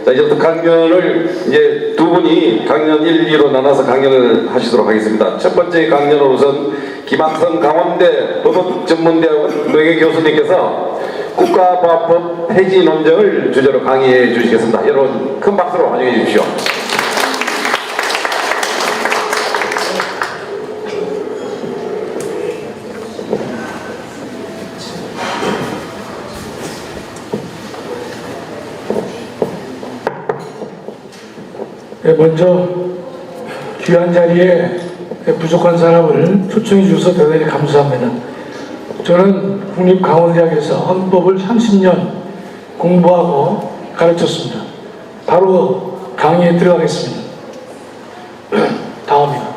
자, 이제부터 강연을 이제 두 분이 강연 1, 2로 나눠서 강연을 하시도록 하겠습니다. 첫 번째 강연으로선 김학성 강원대 법학전문대학원 노영희 교수님께서 국가보안법 폐지 논쟁을 주제로 강의해 주시겠습니다. 여러분 큰 박수로 환영해 주십시오. 먼저 귀한 자리에 부족한 사람을 초청해 주셔서 대단히 감사합니다. 저는 국립강원대학에서 헌법을 30년 공부하고 가르쳤습니다. 바로 강의에 들어가겠습니다. 다음이요.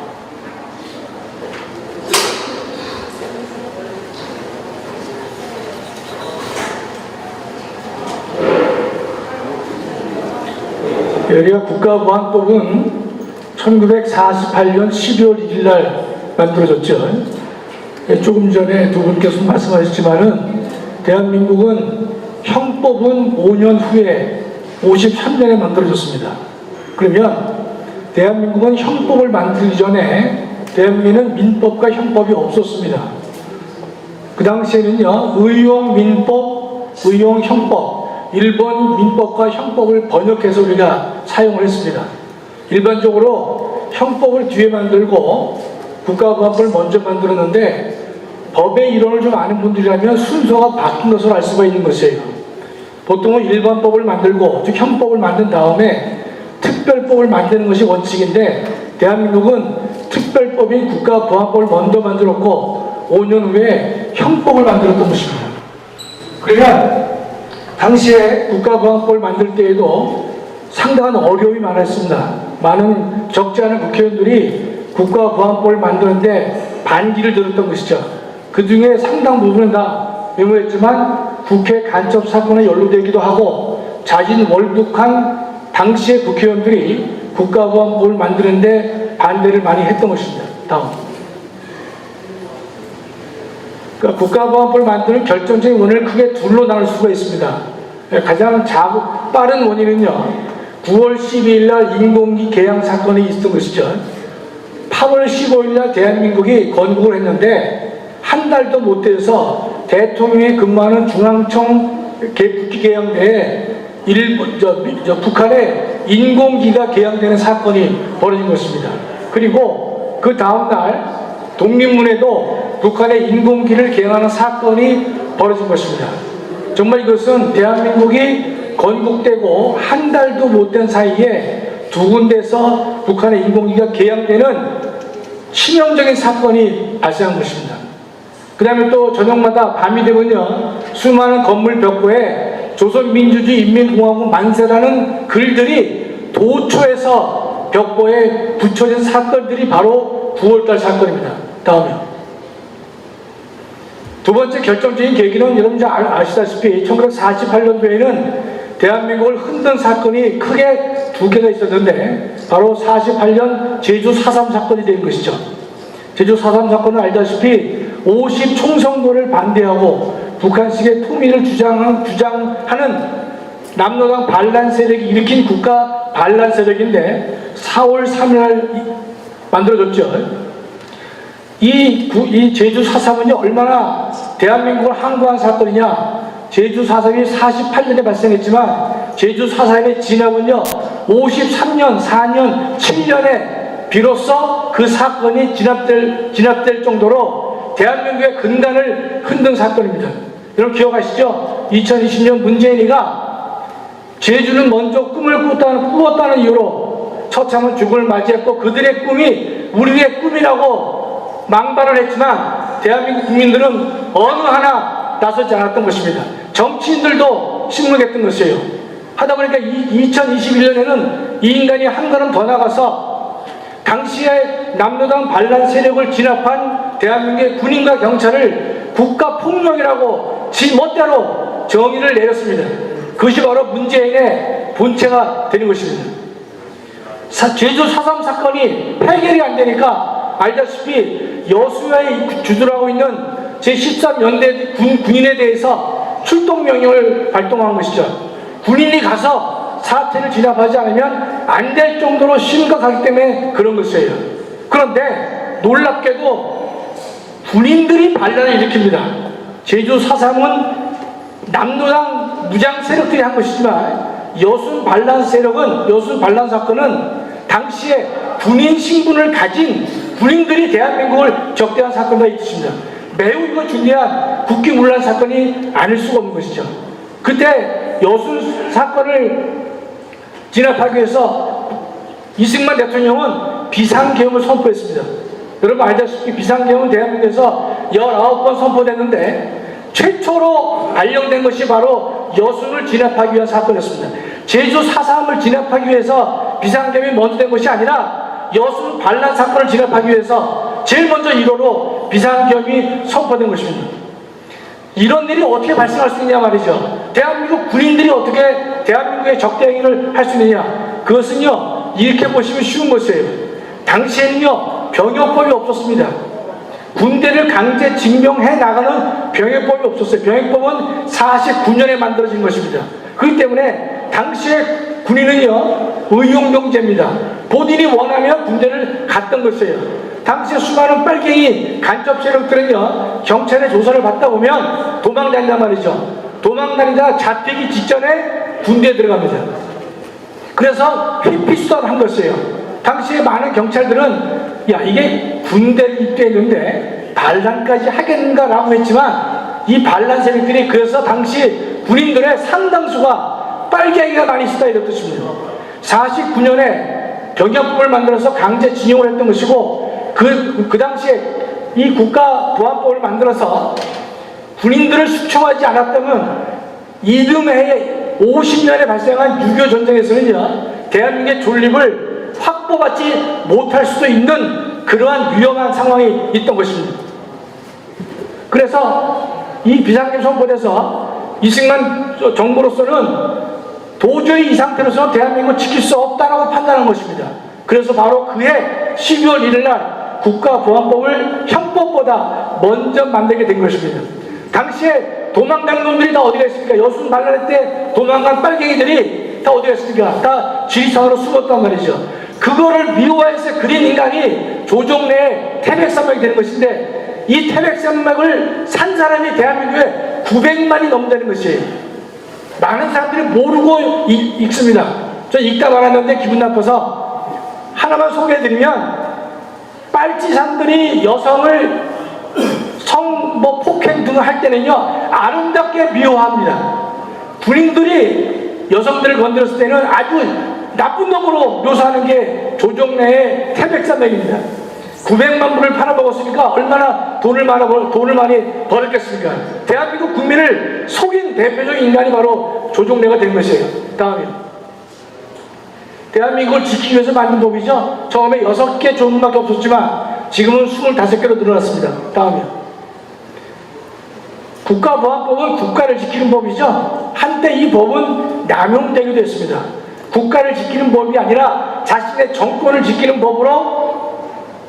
여기가 국가보안법은 1948년 12월 1일 날 만들어졌죠. 조금 전에 두 분께서 말씀하셨지만은 대한민국은 형법은 5년 후에 53년에 만들어졌습니다. 그러면 대한민국은 형법을 만들기 전에 대한민국에는 민법과 형법이 없었습니다. 그 당시에는요, 의용민법, 의용형법, 일본 민법과 형법을 번역해서 우리가 사용을 했습니다. 일반적으로 형법을 뒤에 만들고 국가보안법을 먼저 만들었는데 법의 이론을 좀 아는 분들이라면 순서가 바뀐 것을 알 수가 있는 것이에요. 보통은 일반법을 만들고 즉 형법을 만든 다음에 특별법을 만드는 것이 원칙인데 대한민국은 특별법인 국가보안법을 먼저 만들었고 5년 후에 형법을 만들었던 것입니다. 그러면 당시에 국가보안법을 만들 때에도 상당한 어려움이 많았습니다. 많은 적지 않은 국회의원들이 국가보안법을 만드는데 반기를 들었던 것이죠. 그 중에 상당 부분은 다 메모했지만 국회 간첩 사건에 연루되기도 하고 자진 월북한 당시의 국회의원들이 국가보안법을 만드는데 반대를 많이 했던 것입니다. 다음. 그러니까 국가보안법을 만드는 결정적인 원인을 크게 둘로 나눌 수가 있습니다. 가장 빠른 원인은요, 9월 12일 날 인공기 개양 사건이 있었던 것이죠. 8월 15일 날 대한민국이 건국을 했는데 한 달도 못 돼서 대통령이 근무하는 중앙청 국기 개양대에 북한에 인공기가 개양되는 사건이 벌어진 것입니다. 그리고 그 다음날 독립문에도 북한의 인공기를 개양하는 사건이 벌어진 것입니다. 정말 이것은 대한민국이 건국되고 한 달도 못 된 사이에 두 군데서 북한의 인공기가 개양되는 치명적인 사건이 발생한 것입니다. 그 다음에 또 저녁마다 밤이 되면요, 수많은 건물 벽보에 조선민주주의 인민공화국 만세라는 글들이 도초에서 벽보에 붙여진 사건들이 바로 9월달 사건입니다. 다음이요. 두 번째 결정적인 계기는 여러분 잘 아시다시피 1948년도에는 대한민국을 흔든 사건이 크게 두 개가 있었는데 바로 48년 제주 4.3 사건이 된 것이죠. 제주 4.3 사건은 알다시피 50 총선거를 반대하고 북한식의 통일을 주장하는 남로당 반란 세력이 일으킨 국가 반란 세력인데 4월 3일 만들어졌죠. 이 제주 4.3은요, 얼마나 대한민국을 항거한 사건이냐. 제주 4.3이 48년에 발생했지만 제주 4.3의 진압은요 53년, 4년, 7년에 비로소 그 사건이 진압될 정도로 대한민국의 근간을 흔든 사건입니다. 여러분 기억하시죠? 2020년 문재인이가 제주는 먼저 꿈을 꾸었다는 이유로 처참한 죽음을 맞이했고 그들의 꿈이 우리의 꿈이라고 망발을 했지만 대한민국 국민들은 어느 하나 나서지 않았던 것입니다. 정치인들도 침묵했던 것이에요. 하다 보니까 2021년에는 이 인간이 한 걸음 더 나가서 당시에 남로당 반란 세력을 진압한 대한민국의 군인과 경찰을 국가폭력이라고 지 멋대로 정의를 내렸습니다. 그것이 바로 문재인의 본체가 되는 것입니다. 제주 4.3 사건이 해결이 안 되니까 알다시피 여수에 주둔하고 있는 제13연대 군인에 대해서 출동 명령을 발동한 것이죠. 군인이 가서 사태를 진압하지 않으면 안 될 정도로 심각하기 때문에 그런 것이에요. 그런데 놀랍게도 군인들이 반란을 일으킵니다. 제주 4.3은 남노당 무장 세력들이 한 것이지만 여순 반란 사건은 당시에 군인 신분을 가진 군인들이 대한민국을 적대한 사건과 있습니다. 매우 이거 중요한 국기문란 사건이 아닐 수가 없는 것이죠. 그때 여순 사건을 진압하기 위해서 이승만 대통령은 비상계엄을 선포했습니다. 여러분 알다시피 비상계엄은 대한민국에서 19번 선포됐는데 최초로 발령된 것이 바로 여순을 진압하기 위한 사건이었습니다. 제주 4.3을 진압하기 위해서 비상계엄이 먼저 된 것이 아니라 여순 반란 사건을 진압하기 위해서 제일 먼저 1호로 비상계엄이 선포된 것입니다. 이런 일이 어떻게 발생할 수 있냐 말이죠. 대한민국 군인들이 어떻게 대한민국의 적대 행위를 할 수 있느냐. 그것은요, 이렇게 보시면 쉬운 것이에요. 당시에는요, 병역법이 없었습니다. 군대를 강제 징병해 나가는 병역법이 없었어요. 병역법은 49년에 만들어진 것입니다. 그렇기 때문에 당시에 군인은요, 의용병제입니다. 본인이 원하면 군대를 갔던 것이에요. 당시에 수많은 빨갱이 간첩 세력들은요, 경찰의 조사를 받다 보면 도망다닌단 말이죠. 도망다니다 잡히기 직전에 군대에 들어갑니다. 그래서 회피수단한 것이에요. 당시에 많은 경찰들은 야, 이게 군대를 입대했는데 반란까지 하겠는가라고 했지만 이 반란 세력들이 그래서 당시 군인들의 상당수가 빨갱이가 많이 있었다 이런 뜻입니다. 49년에 병역법을 만들어서 강제 징용을 했던 것이고 그 당시에 이 국가보안법을 만들어서 군인들을 숙청하지 않았다면 이듬해에 50년에 발생한 6.25 전쟁에서는요, 대한민국의 존립을 확보받지 못할 수도 있는 그러한 위험한 상황이 있던 것입니다. 그래서 이 비상계엄 선포돼서 이승만 정부로서는 도저히 이 상태로서 대한민국을 지킬 수 없다라고 판단한 것입니다. 그래서 바로 그해 12월 1일 날 국가보안법을 형법보다 먼저 만들게 된 것입니다. 당시에 도망간 놈들이 다 어디가 있습니까? 여순 반란회 때 도망간 빨갱이들이 다 어디가 있습니까? 다 지리산으로 숨었단 말이죠. 그거를 미화해서 그린 인간이 조정래의 태백산맥이 되는 것인데 이 태백산맥을 산 사람이 대한민국에 900만이 넘는다는 것이에요. 많은 사람들이 모르고 읽습니다. 저 읽다 말았는데 기분 나빠서 하나만 소개해드리면 빨치산들이 여성을 폭행 등을 할 때는요, 아름답게 미워합니다. 군인들이 여성들을 건드렸을 때는 아주 나쁜 놈으로 묘사하는 게 조정래의 태백산맥입니다. 900만 불을 팔아먹었으니까 얼마나 돈을 많이 벌었겠습니까? 대한민국 국민을 속인 대표적인 인간이 바로 조정래가 된 것이에요. 다음에 대한민국을 지키기 위해서 만든 법이죠. 처음에 6개 조문밖에 없었지만 지금은 25개로 늘어났습니다. 다음에 국가보안법은 국가를 지키는 법이죠. 한때 이 법은 남용되기도 했습니다. 국가를 지키는 법이 아니라 자신의 정권을 지키는 법으로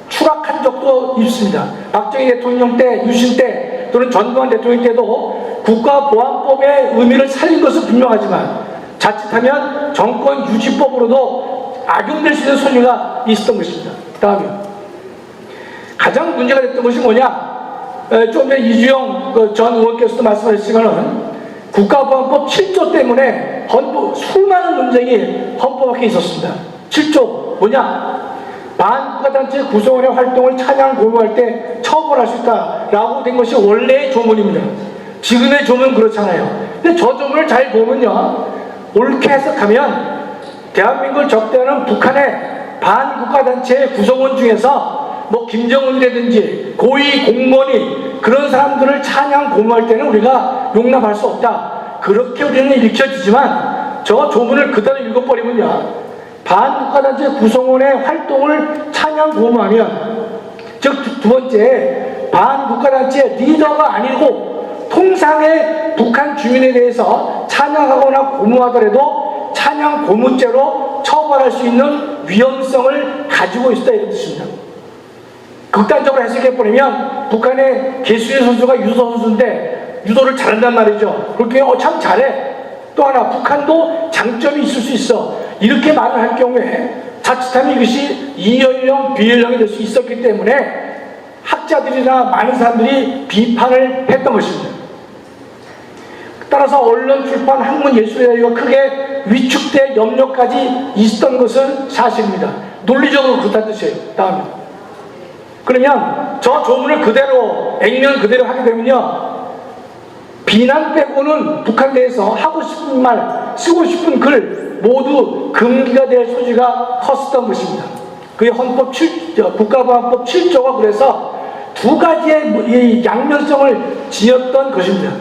추락한 적도 있습니다. 박정희 대통령 때, 유신 때 또는 전두환 대통령 때도 국가보안법의 의미를 살린 것은 분명하지만 자칫하면 정권 유지법으로도 악용될 수 있는 소지가 있었던 것입니다. 다음에 가장 문제가 됐던 것이 뭐냐? 좀 전에 이주영 전 의원께서도 말씀하셨지만은 국가보안법 7조 때문에 수많은 논쟁이 헌법 밖에 있었습니다. 7조 뭐냐? 반국가단체 구성원의 활동을 찬양 고무할 때 처벌할 수 있다라고 된 것이 원래의 조문입니다. 지금의 조문은 그렇잖아요. 근데 저 조문을 잘 보면요, 옳게 해석하면 대한민국을 적대하는 북한의 반국가단체의 구성원 중에서 김정은이라든지 고위 공무원이 그런 사람들을 찬양 고무할 때는 우리가 용납할 수 없다. 그렇게 우리는 읽혀지지만 저 조문을 그대로 읽어버리면요, 반국가단체 구성원의 활동을 찬양 고무하면, 즉 두 번째, 반국가단체 리더가 아니고 통상의 북한 주민에 대해서 찬양하거나 고무하더라도 찬양 고무죄로 처벌할 수 있는 위험성을 가지고 있다 이런 뜻입니다. 극단적으로 해석해버리면 북한의 개수의 선수가 유도 선수인데 유도를 잘한단 말이죠. 그렇게 참 잘해. 또 하나 북한도 장점이 있을 수 있어. 이렇게 말을 할 경우에 자칫하면 이것이 이연령 비연령이 될 수 있었기 때문에 학자들이나 많은 사람들이 비판을 했던 것입니다. 따라서 언론, 출판, 학문, 예술의 자유가 크게 위축될 염려까지 있었던 것은 사실입니다. 논리적으로 그렇다는 뜻이에요. 다음에 그러면 저 조문을 그대로 액면 그대로 하게 되면요, 비난 빼고는 북한 대해서 하고 싶은 말, 쓰고 싶은 글 모두 금기가 될 소지가 컸었던 것입니다. 그게 국가보안법 7조가 그래서 두 가지의 이 양면성을 지녔던 것입니다.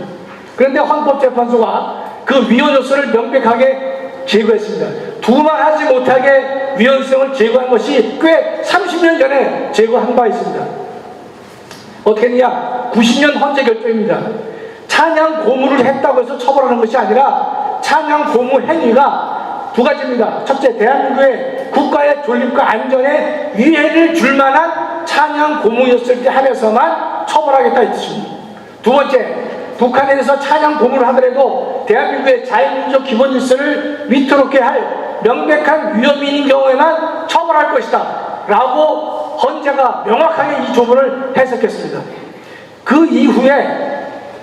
그런데 헌법재판소가 그 위헌 요소를 명백하게 제거했습니다. 두말하지 못하게 위헌성을 제거한 것이 꽤 30년 전에 제거한 바 있습니다. 어떻게 했냐? 90년 헌재 결정입니다. 찬양 고무를 했다고 해서 처벌하는 것이 아니라 찬양 고무 행위가 두 가지입니다. 첫째, 대한민국의 국가의 존립과 안전에 위해를 줄 만한 찬양 고무였을 때 한해서만 처벌하겠다 이 뜻입니다. 두 번째, 북한에 대해서 찬양 고무를 하더라도 대한민국의 자유민주적 기본 질서를 위태롭게 할 명백한 위험이 있는 경우에만 처벌할 것이다 라고 헌재가 명확하게 이 조문을 해석했습니다. 그 이후에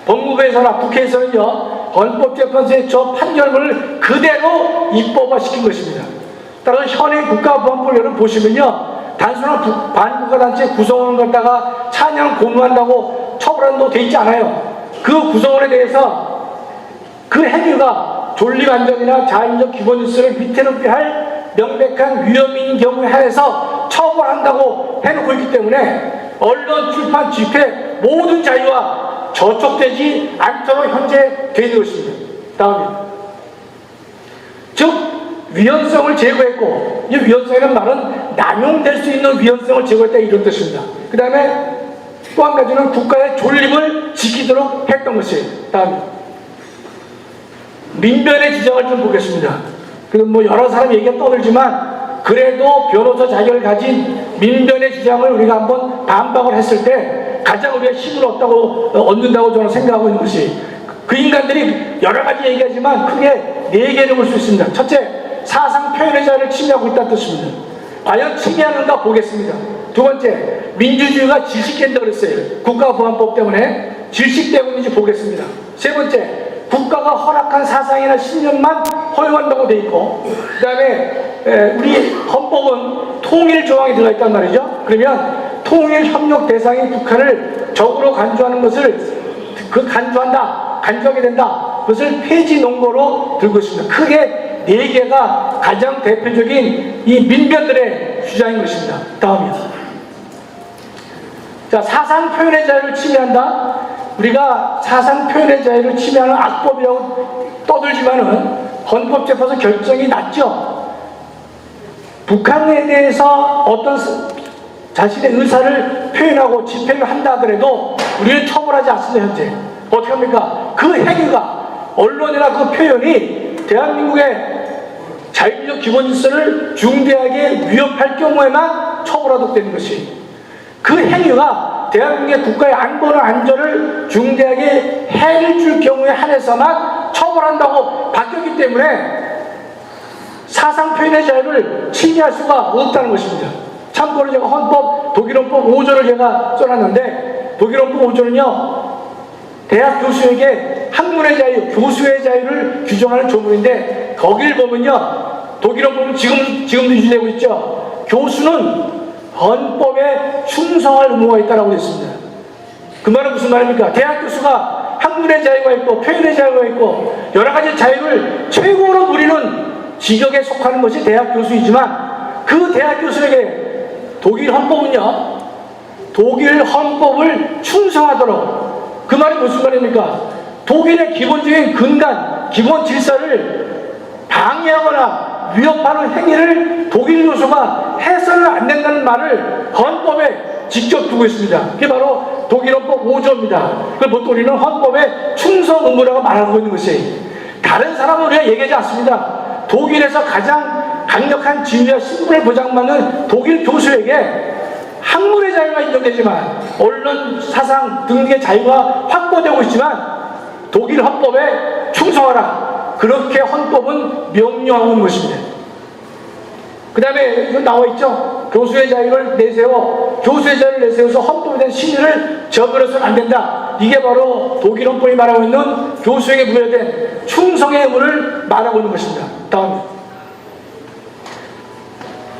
법무부에서나 국회에서는요, 헌법재판소의 저 판결문을 그대로 입법화시킨 것입니다. 따라서 현행 국가보안법을 여러분 보시면요, 단순한 반국가단체 구성원을 갖다가 찬양 고무한다고 처벌한다고 돼 있지 않아요. 그 구성원에 대해서 그 행위가 존립안전이나 자연적 기본질서를 위태롭게 할 명백한 위험이 있는 경우에 한해서 처벌한다고 해놓고 있기 때문에 언론, 출판, 집회 모든 자유와 저촉되지 않도록 현재 되어 있는 것입니다. 다음에 즉 위헌성을 제거했고, 이 위헌성이라는 말은 남용될 수 있는 위헌성을 제거했다 이런 뜻입니다. 그 다음에 또 한 가지는 국가의 존립을 지키도록 했던 것이에요. 다음에 민변의 지장을 좀 보겠습니다. 뭐 여러 사람 얘기가 떠들지만 그래도 변호사 자격을 가진 민변의 지장을 우리가 한번 반박을 했을 때 가장 우리가 힘을 얻는다고 저는 생각하고 있는 것이, 그 인간들이 여러 가지 얘기하지만 크게 네 개를 볼 수 있습니다. 첫째, 사상 표현의 자유를 침해하고 있다는 뜻입니다. 과연 침해하는가 보겠습니다. 두 번째, 민주주의가 질식된다고 그랬어요. 국가보안법 때문에 질식되고 있는지 보겠습니다. 세 번째, 국가가 허락한 사상이나 신념만 허용한다고 돼 있고, 그 다음에 우리 헌법은 통일 조항이 들어가 있단 말이죠. 그러면 통일 협력 대상인 북한을 적으로 간주하는 것을 간주하게 된다. 그것을 폐지 논거로 들고 있습니다. 크게 네 개가 가장 대표적인 이 민변들의 주장인 것입니다. 다음이요. 자, 사상 표현의 자유를 침해한다. 우리가 사상 표현의 자유를 침해하는 악법이라고 떠들지만은 헌법재판소 결정이 났죠. 북한에 대해서 어떤 자신의 의사를 표현하고 집회를 한다 하더라도 우리는 처벌하지 않습니다. 현재 어떻게 합니까? 그 행위가, 언론이나 그 표현이 대한민국의 자유민주적 기본질서를 중대하게 위협할 경우에만 처벌하도록 되는 것이, 그 행위가 대한민국의 국가의 안보나 안전을 중대하게 해를 줄 경우에 한해서만 처벌한다고 바뀌었기 때문에 사상 표현의 자유를 침해할 수가 없다는 것입니다. 참고로 제가 헌법 독일헌법 5조를 제가 써놨는데, 독일헌법 5조는요, 대학 교수에게 학문의 자유, 교수의 자유를 규정하는 조문인데, 거기를 보면요, 독일헌법은 지금도 유지되고 있죠. 교수는 헌법에 충성할 의무가 있다고 했습니다. 그 말은 무슨 말입니까? 대학 교수가 학문의 자유가 있고 표현의 자유가 있고 여러 가지 자유를 최고로 누리는 직역에 속하는 것이 대학 교수이지만, 그 대학 교수에게 독일 헌법은요, 독일 헌법을 충성하도록, 그 말이 무슨 말입니까? 독일의 기본적인 근간, 기본 질서를 방해하거나 위협하는 행위를 독일 교수가 해서는 안 된다는 말을 헌법에 직접 두고 있습니다. 그게 바로 독일헌법 5조입니다. 그걸 보통 우리는 헌법의 충성 의무라고 말하고 있는 것이, 다른 사람은 우리가 얘기하지 않습니다. 독일에서 가장 강력한 지위와 신분을 보장받는 독일 교수에게 학문의 자유가 인정되지만 언론, 사상 등의 자유가 확보되고 있지만 독일 헌법에 충성하라, 그렇게 헌법은 명령하고 있는 것입니다. 그 다음에 나와 있죠. 교수의 자유를 내세워, 교수의 자유를 내세워서 헌법에 대한 신의를 저버려서는 안 된다. 이게 바로 독일 헌법이 말하고 있는 교수에게 부여된 충성의 의무를 말하고 있는 것입니다. 다음,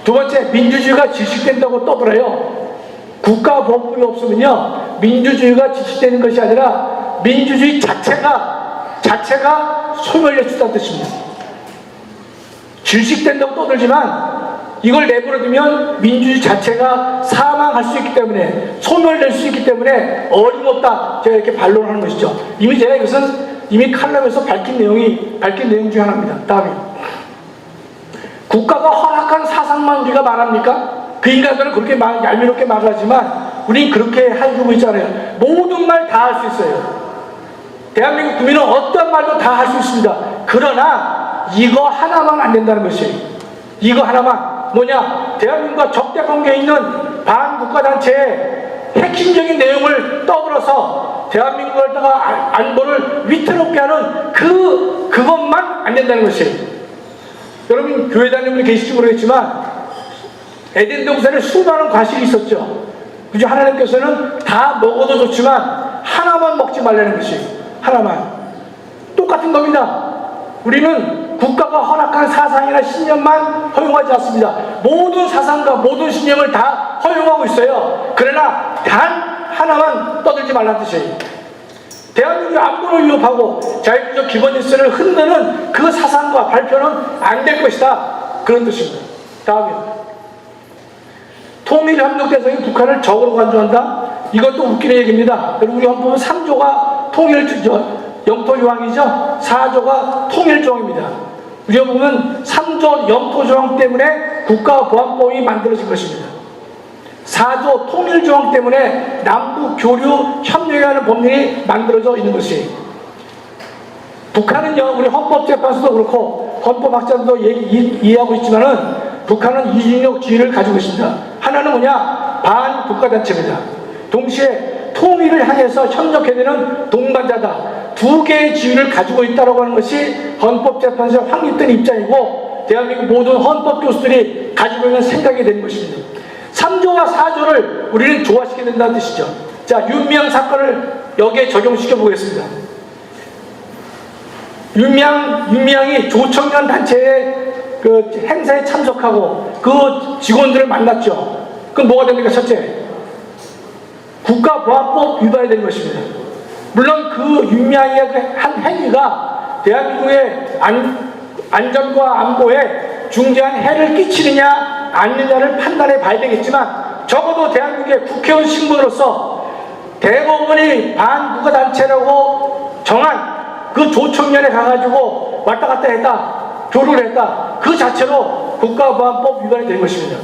두 번째, 민주주의가 질식된다고 떠들어요. 국가보안법이 없으면요, 민주주의가 질식되는 것이 아니라 민주주의 자체가 소멸됐다는 뜻입니다. 질식된다고 떠들지만 이걸 내버려두면 민주주의 자체가 사망할 수 있기 때문에, 소멸될 수 있기 때문에 어림없다, 제가 이렇게 반론하는 것이죠. 이미 제가 이것은 이미 칼럼에서 밝힌 내용 중 하나입니다. 다음에, 국가가 허락한 사상만 우리가 말합니까? 그 인간들은 그렇게 얄미롭게 말을 하지만 우리는 그렇게 하고 있잖아요. 모든 말 다 할 수 있어요. 대한민국 국민은 어떤 말도 다 할 수 있습니다. 그러나 이거 하나만 안 된다는 것이에요. 이거 하나만. 뭐냐? 대한민국과 적대 관계에 있는 반국가단체의 핵심적인 내용을 떠들어서 대한민국을 갖다가 안보를 위태롭게 하는 그것만 안 된다는 것이에요. 여러분 교회 다니는 분이 계실지 모르겠지만 에덴 동산에 수많은 과실이 있었죠. 그죠? 하나님께서는 다 먹어도 좋지만 하나만 먹지 말라는 것이에요. 하나만. 똑같은 겁니다. 우리는 국가가 허락한 사상이나 신념만 허용하지 않습니다. 모든 사상과 모든 신념을 다 허용하고 있어요. 그러나 단 하나만 떠들지 말라는 뜻이에요. 대한민국의 안보를 위협하고 자유민주적 기본 질서를 흔드는 그 사상과 발표는 안 될 것이다. 그런 뜻입니다. 다음에, 통일협력 대상이 북한을 적으로 간주한다? 이것도 웃기는 얘기입니다. 우리 헌법은 3조가 영토조항이죠. 4조가 통일조항입니다. 우리가 보면 3조 영토조항 때문에 국가보안법이 만들어진 것입니다. 4조 통일조항 때문에 남북교류 협력에 하는 법률이 만들어져 있는 것이에요. 북한은요, 우리 헌법재판소도 그렇고 헌법학자들도 이해하고 있지만은 북한은 이중력주의를 가지고 있습니다. 하나는 뭐냐? 반국가단체입니다. 동시에 통일을 향해서 협력해야 되는 동반자다. 두 개의 지위를 가지고 있다고 하는 것이 헌법재판소의 확립된 입장이고 대한민국 모든 헌법 교수들이 가지고 있는 생각이 되는 것입니다. 3조와 4조를 우리는 조화시켜야 된다는 뜻이죠. 자, 윤미향 사건을 여기에 적용시켜 보겠습니다. 윤미향이 조청년 단체의 그 행사에 참석하고 그 직원들을 만났죠. 그럼 뭐가 됩니까? 첫째, 국가보안법 위반이 되는 것입니다. 물론 그 윤미향이 한 행위가 대한민국의 안전과 안보에 중대한 해를 끼치느냐 아니느냐를 판단해 봐야 되겠지만 적어도 대한민국의 국회의원 신분으로서 대법원이 반국가단체라고 정한 그 조청년에 가가지고 왔다 갔다 했다, 교류를 했다, 그 자체로 국가보안법 위반이 된 것입니다.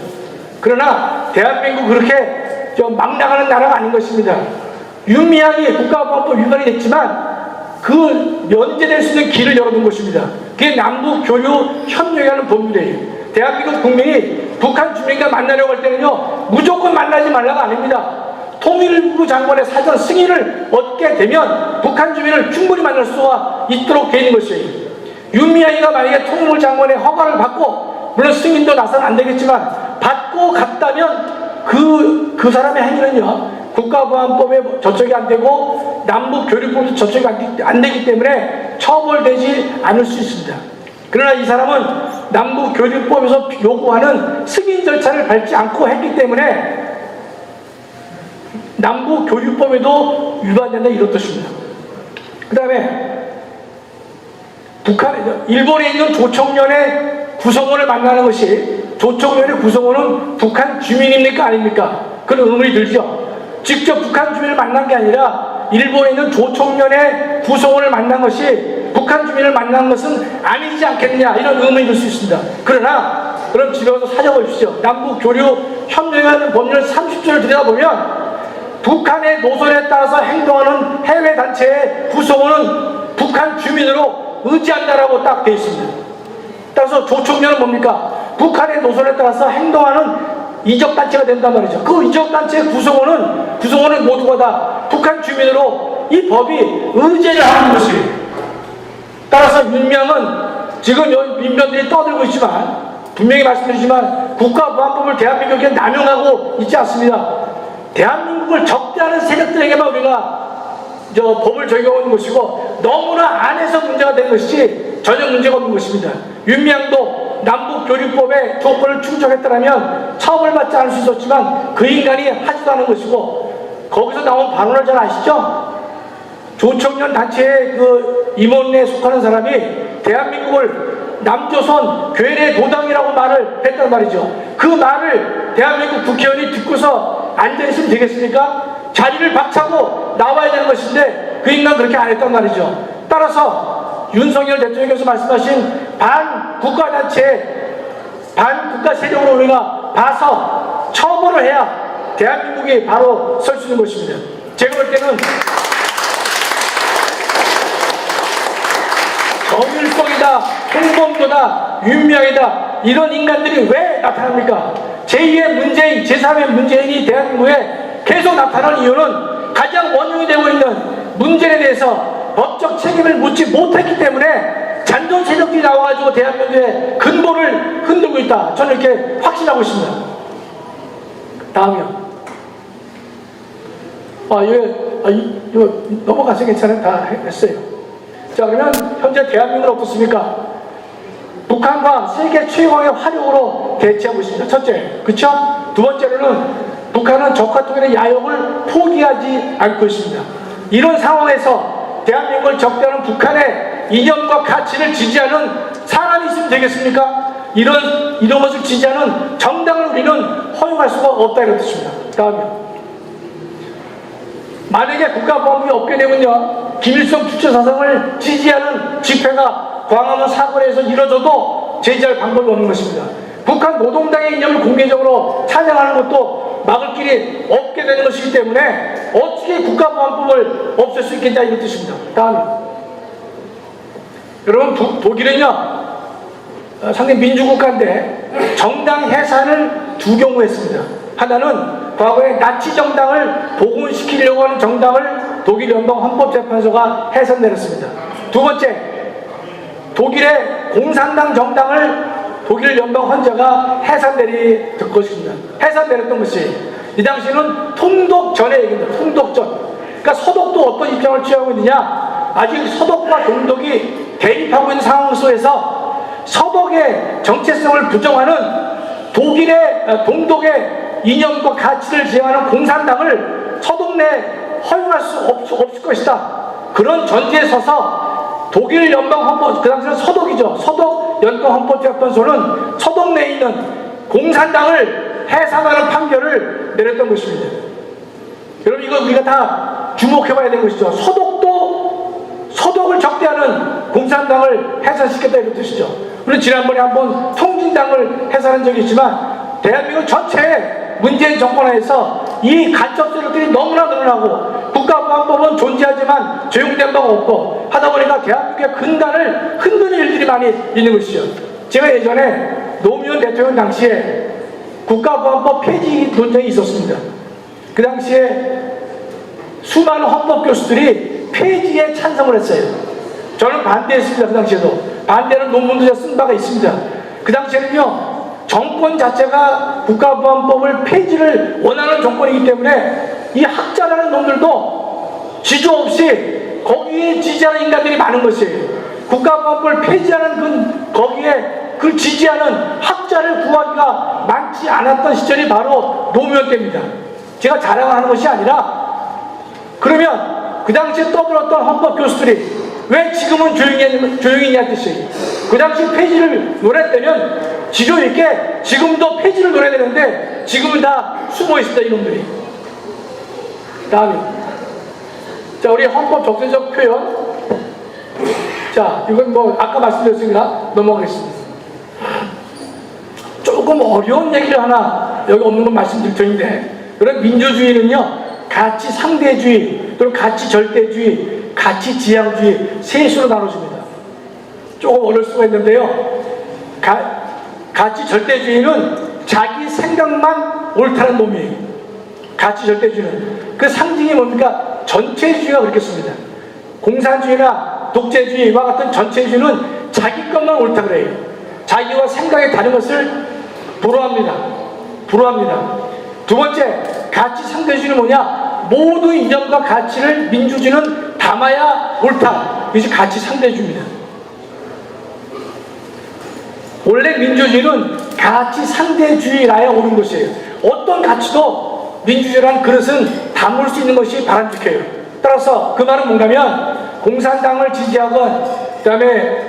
그러나 대한민국 그렇게 막 나가는 나라가 아닌 것입니다. 윤미향이 국가보안법 위반이 됐지만 그 면제될 수 있는 길을 열어둔 것입니다. 그게 남북교류 협력에 하는 법률이에요. 대한민국 국민이 북한 주민과 만나려고 할 때는요, 무조건 만나지 말라가 아닙니다. 통일부 장관의 사전 승인을 얻게 되면 북한 주민을 충분히 만날 수가 있도록 되어 있는 것이에요. 윤미향이가 만약에 통일부 장관의 허가를 받고, 물론 승인도 나서는 안 되겠지만 받고 갔다면 그 사람의 행위는요, 국가보안법에 저촉이 안 되고 남북교류법도 저촉이 안 되기 때문에 처벌되지 않을 수 있습니다. 그러나 이 사람은 남북교류법에서 요구하는 승인 절차를 밟지 않고 했기 때문에 남북교류법에도 위반된다, 이런 뜻입니다. 그 다음에 일본에 있는 조청년의 구성원을 만나는 것이, 조청년의 구성원은 북한 주민입니까 아닙니까? 그런 의문이 들죠. 직접 북한 주민을 만난 게 아니라 일본에 있는 조청년의 구성원을 만난 것이 북한 주민을 만난 것은 아니지 않겠느냐, 이런 의문이 들 수 있습니다. 그러나 그럼 집에 가서 찾아보십시오. 남북교류 협력하는 법률 30조를 들여다보면 북한의 노선에 따라서 행동하는 해외 단체의 구성원은 북한 주민으로 의지한다라고 딱 되어 있습니다. 따라서 조청년은 뭡니까? 북한의 노선에 따라서 행동하는 이적단체가 된단 말이죠. 그 이적단체의 구성원은 모두가 다 북한 주민으로 이 법이 의제를 하는 것이에요. 따라서 윤명은 지금 여기 민변들이 떠들고 있지만 분명히 말씀드리지만 국가보안법을 대한민국에 남용하고 있지 않습니다. 대한민국을 적대하는 세력들에게만 우리가 법을 적용하는 것이고 너무나 안에서 문제가 된 것이지 전혀 문제가 없는 것입니다. 윤명도 남북교류법의 조건을 충족했더라면 처벌받지 않을 수 있었지만 그 인간이 하지도 않은 것이고 거기서 나온 발언을 잘 아시죠? 조청년 단체의 그 임원에 속하는 사람이 대한민국을 남조선 괴뢰 도당이라고 말을 했단 말이죠. 그 말을 대한민국 국회의원이 듣고서 앉아 있으면 되겠습니까? 자리를 박차고 나와야 되는 것인데 그 인간 그렇게 안 했단 말이죠. 따라서 윤석열 대통령께서 말씀하신 반국가단체, 반국가 세력으로 우리가 봐서 처벌을 해야 대한민국이 바로 설 수 있는 것입니다. 제가 볼 때는 정일성이다, 홍범도다, 윤명이다 이런 인간들이 왜 나타납니까? 제2의 문재인, 제3의 문재인이 대한민국에 계속 나타나는 이유는 가장 원흉이 되고 있는 문재인에 대해서 법적 책임을 묻지 못했기 때문에 잔존 세력들이 나와가지고 대한민국의 근본을 흔들고 있다. 저는 이렇게 확신하고 있습니다. 다음이요. 이거 넘어가서 괜찮아요. 다 했어요. 자, 그러면 현재 대한민국은 어떻습니까? 북한과 세계 최강의 화력으로 대치하고 있습니다. 첫째, 그쵸? 두 번째로는 북한은 적화 통일의 야욕을 포기하지 않고 있습니다. 이런 상황에서 대한민국을 적대하는 북한의 이념과 가치를 지지하는 사람이 있으면 되겠습니까? 이런 것을 지지하는 정당을 우리는 허용할 수가 없다 이런 뜻입니다. 다음이요. 만약에 국가보안법이 없게 되면요, 김일성 주체사상을 지지하는 집회가 광화문 사거리에서 이뤄져도 제지할 방법이 없는 것입니다. 북한 노동당의 이념을 공개적으로 찬양하는 것도 막을 길이 없게 되는 것이기 때문에 어떻게 국가보안법을 없앨 수 있겠냐 이런 뜻입니다. 다음에 여러분 독일은요 상당히 민주국가인데 정당 해산을 두 경우 했습니다. 하나는 과거에 나치 정당을 복원시키려고 하는 정당을 독일 연방 헌법재판소가 해산 내렸습니다. 두 번째, 독일의 공산당 정당을 독일 연방 헌재가 해산 내릴 것입니다. 해산 내렸던 것이 이 당시에는 통독 전의 얘기입니다. 통독 전. 그러니까 서독도 어떤 입장을 취하고 있느냐? 아직 서독과 동독이 대립하고 있는 상황 속에서 서독의 정체성을 부정하는 독일의 동독의 이념과 가치를 지향하는 공산당을 서독 내 허용할 수 없을 것이다. 그런 전제에 서서 독일 연방헌법, 그 당시는 서독이죠. 서독 연방헌법재판소는 서독 내에 있는 공산당을 해산하는 판결을 내렸던 것입니다. 여러분 이거 우리가 다 주목해봐야 되는 것이죠. 서독도 서독을 적대하는 공산당을 해산시켰다 이런 뜻이죠. 우리 지난번에 한번 통진당을 해산한 적이 있지만 대한민국 전체에 문재인 정권하에서 이 간첩 세력들이 너무나 늘어나고 국가보안법은 존재하지만 적용된 바가 없고 하다 보니까 대한민국의 근간을 흔드는 일들이 많이 있는 것이죠. 제가 예전에 노무현 대통령 당시에 국가보안법 폐지 논쟁이 있었습니다. 그 당시에 수많은 헌법 교수들이 폐지에 찬성을 했어요. 저는 반대했습니다. 그 당시에도 반대하는 논문도 제가 쓴 바가 있습니다. 그 당시에는요 정권 자체가 국가보안법을 폐지를 원하는 정권이기 때문에 이 학자라는 놈들도 지조 없이 거기에 지지하는 인간들이 많은 것이에요. 국가보안법을 폐지하는 거기에 그 지지하는 학자를 구하기가 많지 않았던 시절이 바로 노무현 때입니다. 제가 자랑하는 것이 아니라 그러면 그 당시에 떠들었던 헌법 교수들이 왜 지금은 조용히 있냐 뜻이에요. 그 당시 폐지를 노렸다면 지조 있게 지금도 폐지를 노려야 되는데 지금은 다 숨어 있습니다 이놈들이. 다음에 자 우리 헌법 적세적 표현. 자 이건 뭐 아까 말씀드렸으니까 넘어가겠습니다. 조금 어려운 얘기를 하나 여기 없는 건 말씀드릴 터인데 그런 민주주의는요 가치 상대주의 또는 가치 절대주의 가치 지향주의 세 수로 나눠집니다. 조금 어려울 수가 있는데요 가치 절대주의는 자기 생각만 옳다는 놈이에요. 가치 절대주의는 그 상징이 뭡니까? 전체주의가 그렇게 씁니다. 공산주의나 독재주의와 같은 전체주의는 자기 것만 옳다 그래요. 자기와 생각이 다른 것을 불허합니다. 두 번째, 가치 상대주의는 뭐냐? 모든 이념과 가치를 민주주의는 담아야 옳다. 이것이 가치 상대주의입니다. 원래 민주주의는 가치 상대주의라야 옳은 것이에요. 어떤 가치도 민주주의라는 그릇은 담을 수 있는 것이 바람직해요. 따라서 그 말은 뭔가면 공산당을 지지하건 그다음에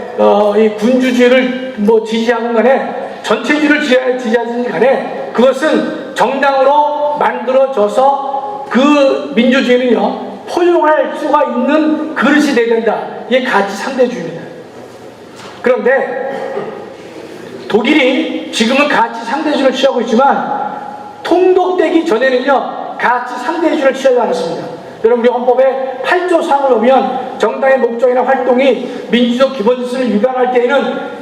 이 군주주의를 지지하건 간에 전체주의를 지지하든 간에 그것은 정당으로 만들어져서 그 민주주의는요 포용할 수가 있는 그릇이 돼야 된다. 이게 가치 상대주의입니다. 그런데 독일이 지금은 가치 상대주의를 취하고 있지만 통독되기 전에는요 가치 상대주의를 취하지 않았습니다. 여러분 우리 헌법의 8조 3을 보면 정당의 목적이나 활동이 민주적 기본질서를 위반할 때에는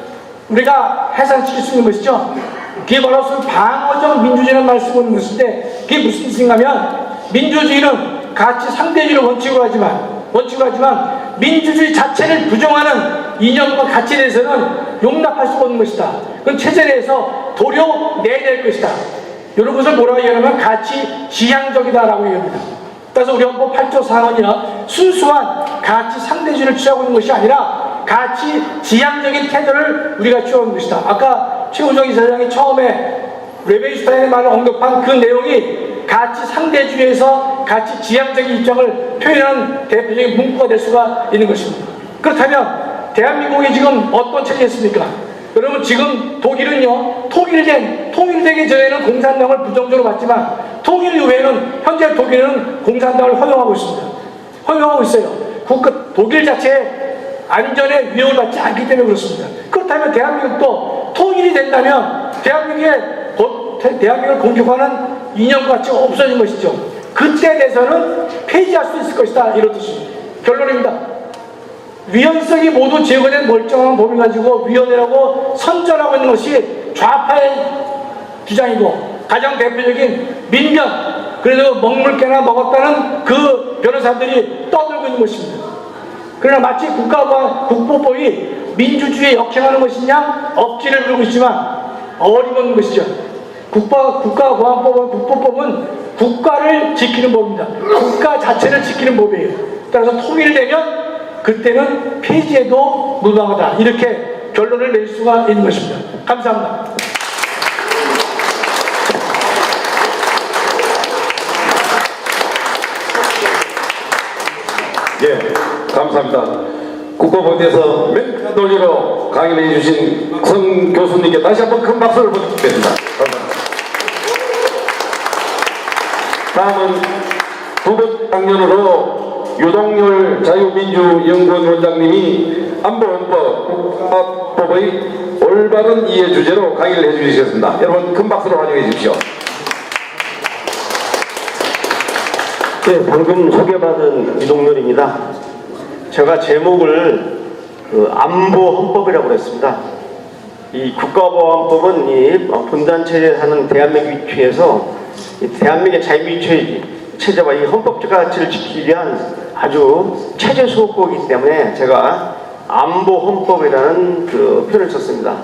우리가 해산시킬 수 있는 것이죠. 그게 바로 방어적 민주주의라는 말을 쓰고 있는 것인데 그게 무슨 뜻인가 하면 민주주의는 가치 상대주의를 원칙으로 하지만 민주주의 자체를 부정하는 이념과 가치에 대해서는 용납할 수가 없는 것이다. 그건 체제 내에서 도려 내낼 것이다. 이런 것을 뭐라고 얘기하면 가치 지향적이다라고 얘기합니다. 그래서 우리 헌법 8조 4원이요 순수한 가치 상대주의를 취하고 있는 것이 아니라 가치 지향적인 태도를 우리가 취하고 있는 것이다. 아까 최우정 이사장이 처음에 레베이슈타인의 말을 언급한 그 내용이 가치 상대주의에서 가치 지향적인 입장을 표현하는 대표적인 문구가 될 수가 있는 것입니다. 그렇다면 대한민국이 지금 어떤 체제였습니까? 여러분 지금 독일은요 통일되기 전에는 공산당을 부정적으로 봤지만 통일 이후에는 현재 독일은 공산당을 허용하고 있습니다. 허용하고 있어요. 독일 자체에 안전에 위협을 받지 않기 때문에 그렇습니다. 그렇다면 대한민국도 통일이 된다면 대한민국을 공격하는 이념과 가치가 없어진 것이죠. 그때에 대해서는 폐지할 수 있을 것이다. 이런 뜻입니다. 결론입니다. 위헌성이 모두 제거된 멀쩡한 법을 가지고 위헌이라고 선전하고 있는 것이 좌파의 주장이고 가장 대표적인 민변 그래도 먹물개나 먹었다는 그 변호사들이 떠들고 있는 것입니다. 그러나 마치 국보법이 민주주의에 역행하는 것이냐 억지를 부르고 있지만 어림없는 것이죠. 국가보안법은 국가를 지키는 법입니다. 국가 자체를 지키는 법이에요. 따라서 통일되면 그때는 폐지에도 무방하다. 이렇게 결론을 낼 수가 있는 것입니다. 감사합니다. 예, 감사합니다. 국법에 대해서 맹한 논리로 강의를 해주신 성 교수님께 다시 한번 큰 박수를 부탁드립니다. 다음은 두 번째 강연으로 유동열 자유민주연구원 원장님이 안보헌법 국가법의 올바른 이해 주제로 강의를 해주시겠습니다. 여러분 큰 박수로 환영해 주십시오. 네, 방금 소개받은 유동열입니다. 제가 제목을 안보헌법이라고 그랬습니다. 이 국가보안법은 이 분단체제에 사는 대한민국 위치에서 대한민국의 자유민주주의 체제와 이 헌법적 가치를 지키기 위한 아주 체제 수호법이기 때문에 제가 안보헌법이라는 그 표현을 썼습니다.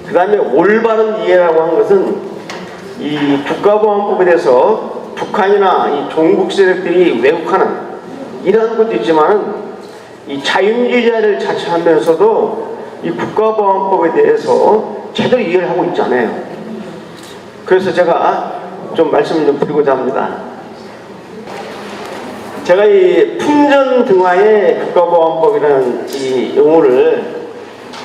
그 다음에 올바른 이해라고 한 것은 이 국가보안법에 대해서 북한이나 이 종북 세력들이 왜곡하는 이러한 것도 있지만은 이 자유민주주의를 자처하면서도 이 국가보안법에 대해서 제대로 이해를 하고 있지 않아요. 그래서 제가 좀 말씀을 좀 드리고자 합니다. 제가 이 품전등하의 국가보안법이라는 이 용어를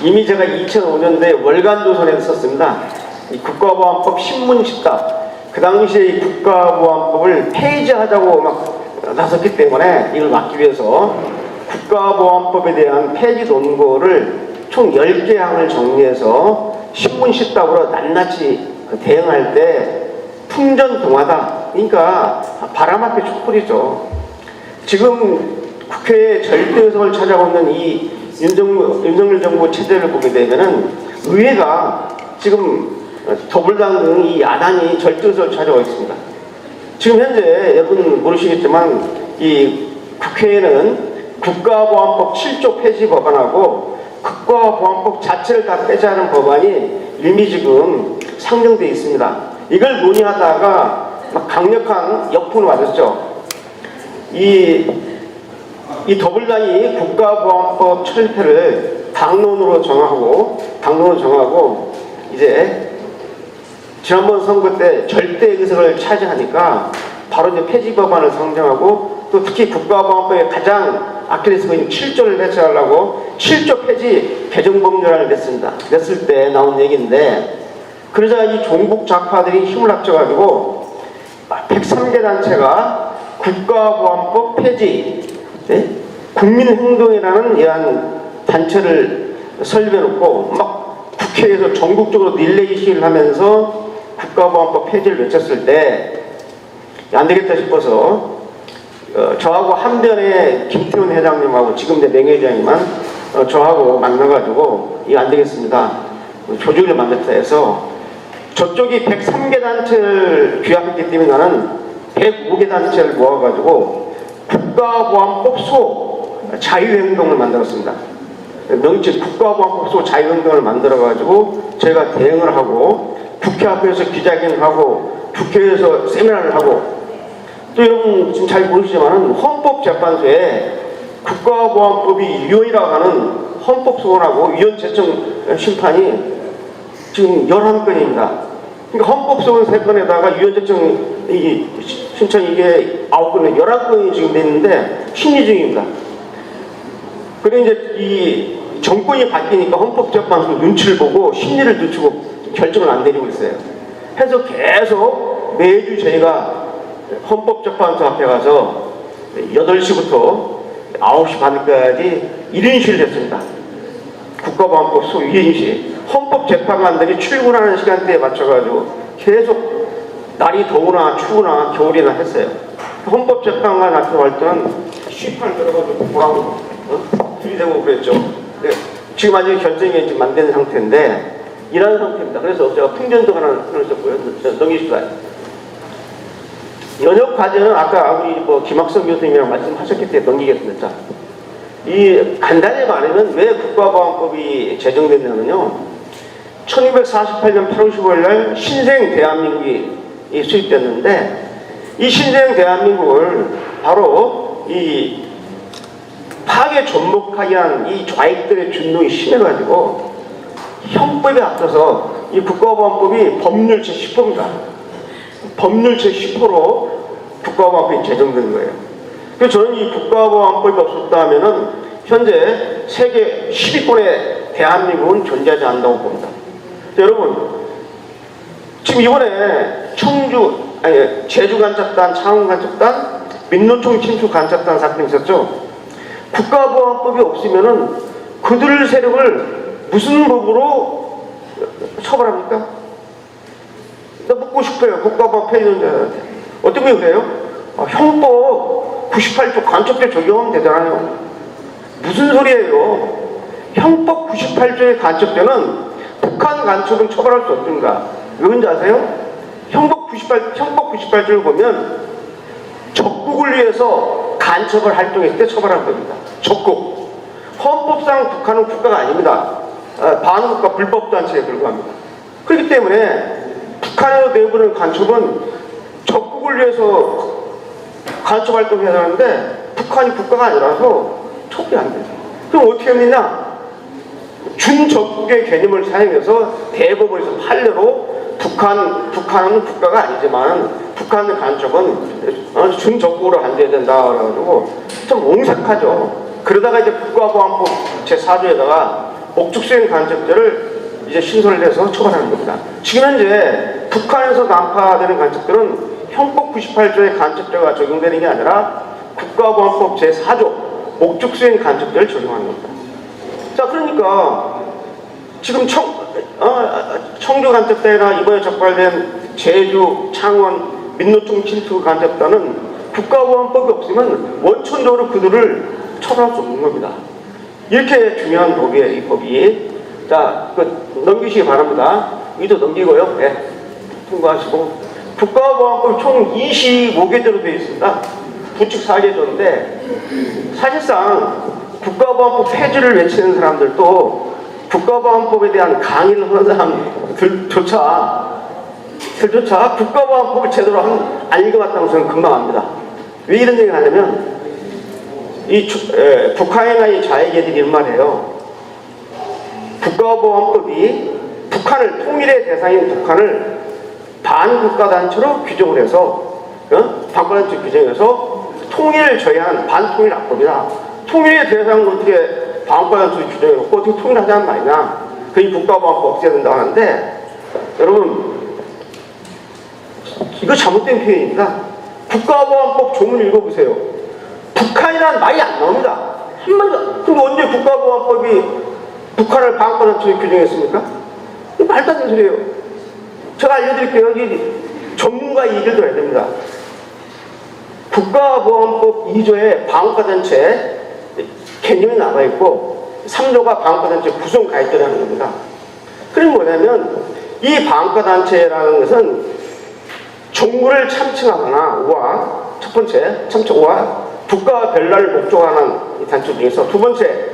이미 제가 2005년도에 월간조선에서 썼습니다. 이 국가보안법 신문 십답. 그 당시에 이 국가보안법을 폐지하자고 막 나섰기 때문에 이걸 막기 위해서 국가보안법에 대한 폐지 논거를 총 10개 항을 정리해서 신문 십답으로 낱낱이 대응할 때 품전등하다. 그러니까 바람 앞에 촛불이죠. 지금 국회에 절대의석을 찾아오고 있는 이 윤석열 정부 체제를 보게 되면은 의회가 지금 더불당 등 이 야당이 절대의석을 찾아오고 있습니다. 지금 현재 여러분 모르시겠지만 이 국회에는 국가보안법 7조 폐지 법안하고 국가보안법 자체를 다 폐지하는 법안이 이미 지금 상정되어 있습니다. 이걸 논의하다가 막 강력한 역풍을 맞았죠. 이 더불당이 국가보안법 철폐를 당론으로 정하고 이제 지난번 선거 때 절대 의석을 차지하니까 바로 이제 폐지 법안을 상정하고 또 특히 국가보안법의 가장 아킬레스건인 7조를 폐지하려고 7조 폐지 개정법률안을 냈을 때 나온 얘기인데, 그러자 이 종북 좌파들이 힘을 합쳐가지고 103개 단체가 국가보안법 폐지 국민행동이라는 이러한 단체를 설립해놓고 막 국회에서 전국적으로 릴레이 시위를 하면서 국가보안법 폐지를 외쳤을 때 안 되겠다 싶어서 저하고 한변에 김태훈 회장님하고 지금 내 명예회장님만 저하고 만나가지고 이거 안 되겠습니다, 조직을 만들자 해서 저쪽이 103개 단체를 규합했기 때문에 나는 105개 단체를 모아가지고 국가보안법 소 자유행동을 만들었습니다. 명칭 국가보안법 소 자유행동을 만들어가지고 저희가 대응을 하고 국회 앞에서 기자회견을 하고 국회에서 세미나를 하고, 또 여러분 지금 잘 모르시지만 헌법재판소에 국가보안법이 위헌이라고 하는 헌법소원하고 위헌 제청 심판이 지금 11건입니다. 그러니까 헌법소원 3건에다가 위헌 제청 신청 이게 9건에 11건이 지금 됐는데 심리 중입니다. 그래 이제 이 정권이 바뀌니까 헌법재판소 눈치를 보고 심리를 늦추고 결정을 안 내리고 있어요. 해서 계속 매주 저희가 헌법재판소 앞에 가서 8시부터 9시 반까지 1인실을 했습니다. 국가보안법 소 1인실. 헌법재판관들이 출근하는 시간대에 맞춰가지고 계속 날이 더우나 추우나 겨울이나 했어요. 헌법재판관 앞에 갈 때는 쉬판 들어가지고 뭐라고 들이대고 그랬죠. 네. 지금 아직 결정이 지금 안 된 상태인데 이런 상태입니다. 그래서 제가 풍전도 하나 끊었었고요. 넘기십시오. 연역 과제는 아까 우리 김학성 교수님이랑 말씀하셨기 때문에 넘기겠습니다. 이 간단히 말하면 왜 국가보안법이 제정됐냐면요, 1248년 8월 15일 날 신생 대한민국이 수립됐는데, 이 신생 대한민국을 바로 이 파괴 존목하게 한 이 좌익들의 준동이 심해가지고 형법에 앞서서 이 국가보안법이 법률 제10호입니다. 법률 제10호로 국가보안법이 제정된 거예요. 그래서 저는 이 국가보안법이 없었다 하면은 현재 세계 10위권의 대한민국은 존재하지 않는다고 봅니다. 자, 여러분, 지금 이번에 제주 간첩단, 창원 간첩단, 민노총 침투 간첩단 사건이 있었죠. 국가보안법이 없으면은 그들 세력을 무슨 법으로 처벌합니까? 나 묻고 싶어요. 국가보안법 폐지론자한테. 어떤 게 그래요? 형법 98조 간첩죄 적용하면 되잖아요. 무슨 소리예요? 형법 98조의 간첩죄는 북한 간첩은 처벌할 수 없습니다. 왜 그런지 아세요? 형법 98조를 보면 적국을 위해서 간첩을 활동했을 때 처벌할 겁니다. 적국. 헌법상 북한은 국가가 아닙니다. 반국가 불법단체에 불과합니다. 그렇기 때문에 북한에서 내부는 간첩은 적국을 위해서 간첩 활동을 해야 하는데 북한이 국가가 아니라서 처벌이 안 돼요. 그럼 어떻게 합니까? 준적국의 개념을 사용해서 대법원에서 판례로 북한은 국가가 아니지만 북한의 간첩은 준적국으로 안돼야 된다 그래가지고 좀 옹색하죠. 그러다가 이제 국가보안법 제4조에다가 목적수행 간첩죄를 이제 신설을 해서 처벌하는 겁니다. 지금 현재 북한에서 난파되는 간첩들은 형법 98조의 간첩죄가 적용되는 게 아니라 국가보안법 제4조 목적수행 간첩죄를 적용하는 겁니다. 자, 그러니까 지금 청주 간첩단이나 이번에 적발된 제주, 창원, 민노총 침투 간첩단은 국가보안법이 없으면 원천적으로 그들을 처벌할 수 없는 겁니다. 이렇게 중요한 법이에요, 이 법이. 자, 넘기시기 바랍니다. 이도 넘기고요. 네, 통과하시고. 국가보안법 총 25개조로 되어 있습니다. 부칙 사계조인데 사실상 국가보안법 폐지를 외치는 사람들도 국가보안법에 대한 강의를 하는 사람들조차 국가보안법을 제대로 안 읽어봤다고 저는 금방합니다. 왜 이런 얘기를 하냐면 북한이나 이 좌익애들이 이런 말이에요. 국가보안법이 북한을 통일의 대상인 북한을 반국가단체로 규정을 해서 반국가단체 규정해서 통일을 저해하는 반통일 악법이다. 통일의 대상을 어떻게 반국가단체로 규정해놓고 어떻게 통일하자는 말이냐. 그게 국가보안법 없애야 된다고 하는데 여러분 이거 잘못된 표현입니다. 국가보안법 조문 읽어보세요. 북한이라는 말이 안 나옵니다. 한마디도. 그럼 언제 국가보안법이 북한을 반국가단체로 규정했습니까? 말도 안 되는 소리예요. 제가 알려드릴게요. 전문가의 얘기를 들어야 됩니다. 국가보안법 2조에 반국가단체 개념이 나와있고 3조가 반국가단체 구성 가입자라는 겁니다. 그게 뭐냐면 이 반국가단체라는 것은 정부를 참칭하거나 첫 번째 참칭 국가와 별나를 목적하는 이 단체 중에서 두 번째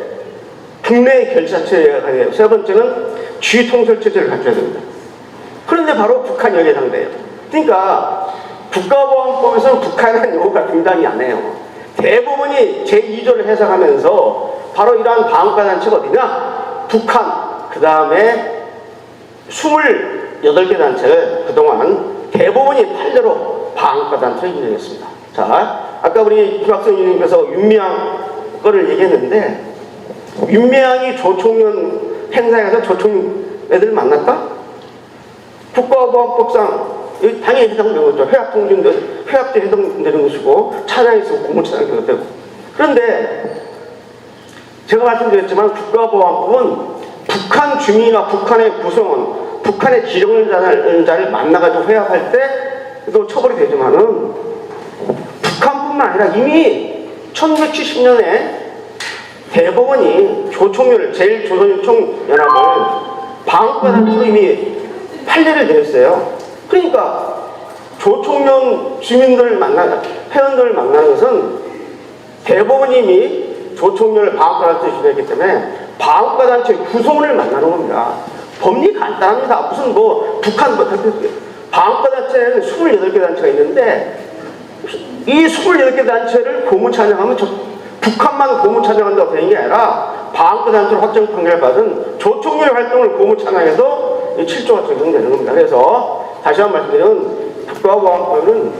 국내 결사체가 되고 세 번째는 쥐통솔체제를 갖춰야 됩니다. 그런데 바로 북한이 여기에 해당돼요. 그러니까 국가보안법에서는 북한이라는 용어가 등장이 안 해요. 대부분이 제2조를 해석하면서 바로 이러한 반국가단체가 어디냐? 북한, 그 다음에 28개 단체를 그동안 대부분이 판례로 반국가단체를 인정했습니다. 자, 아까 우리 김학성 의원님께서 윤미향 거를 얘기했는데 윤미향이 조총련 행사에서 조총련 애들 만났다? 국가보안법상 당연히 해당되는 거죠. 회합제 해당되는 것이고 차장에서 공무차장이 되고. 그런데 제가 말씀드렸지만 국가보안법은 북한 주민이나 북한의 구성원, 북한의 지령자를 만나가지고 회합할 때도 처벌이 되지만은 북한뿐만 아니라 이미 1970년에 대법원이 조총련을 제일조선총연합을 반국가단체로 이미 판례를 내렸어요. 그러니까 조총련 주민들을 회원들을 만나는 것은 대법원이 이미 조총련을 반국가단체로 지정했기 때문에 반국가단체 구성원을 만나는 겁니다. 법리 간단합니다. 무슨 북한 반국가단체는 28개 단체가 있는데 이 28개 단체를 고무찬양하면 북한만 고무찬양한다고 되는 게 아니라 반국가단체로 확정 판결을 받은 조총련 활동을 고무찬양해서 7조가 적용되는 겁니다. 그래서 다시 한번 말씀드리면 국가보안법은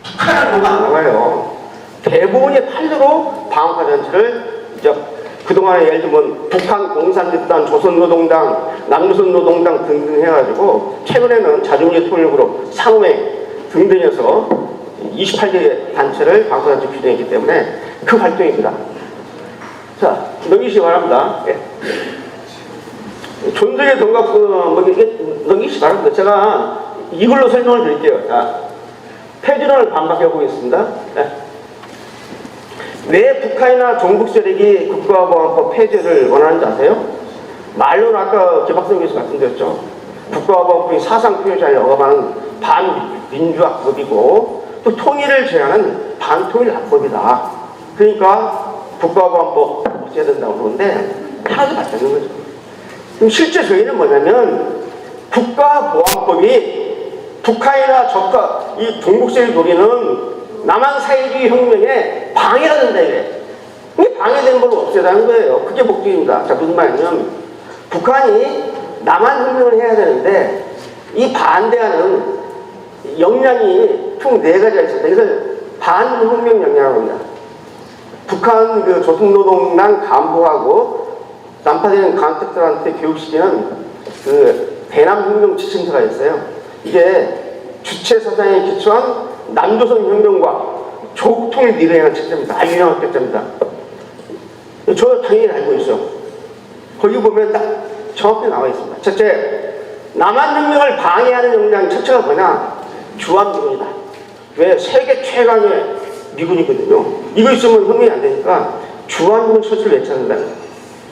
북한을 보고 안 나와요. 대부분의 판례로 반국가단체를 그동안에 예를 들면 북한 공산집단, 조선노동당, 남조선노동당 등등 해가지고 최근에는 자주민주통일그룹, 상호회 등등해서 28개 단체를 반국가단체 규정했기 때문에 그 활동입니다. 자, 넘기시기 바랍니다. 예. 존재의 넘기시기 바랍니다. 제가 이걸로 설명을 드릴게요. 자, 폐지론을 반박해 보겠습니다. 네. 왜 북한이나 종북 세력이 국가보안법 폐지를 원하는지 아세요? 말로는 아까 김학성 교수 말씀드렸죠. 국가보안법이 사상 표현자를 억압하는 반민주학법이고 또 통일을 제한하는 반통일 악법이다. 그러니까 국가보안법 없애야 된다고 그러는데 하나도 맞다는 거죠. 그럼 실제 저희는 뭐냐면 국가보안법이 북한이나 이 종북 세력이 노리는 남한 사회주의 혁명에 방해가 된다 이래. 이게 방해되는 걸 없애자는 거예요. 그게 목적입니다. 자, 무슨 말이냐면 북한이 남한 혁명을 해야 되는데 이 반대하는 역량이 총 4가지가 있습니다. 그래서 반혁명 역량이라고 합니다. 북한 조선노동당 간부하고 난파되는 강택들한테 교육시키는 대남혁명 지침서가 있어요. 이게 주체 사상에 기초한 남조선 혁명과 조국 통일 이행한 책자입니다. 아주 유명한 책자입니다. 저 당연히 알고 있어요. 거기 보면 딱 정확히 나와 있습니다. 첫째, 남한 혁명을 방해하는 역량 첫째가 뭐냐? 주한미군이다. 왜? 세계 최강의 미군이거든요. 이거 있으면 혁명이 안 되니까 주한미군 처치를 외쳐야 된다.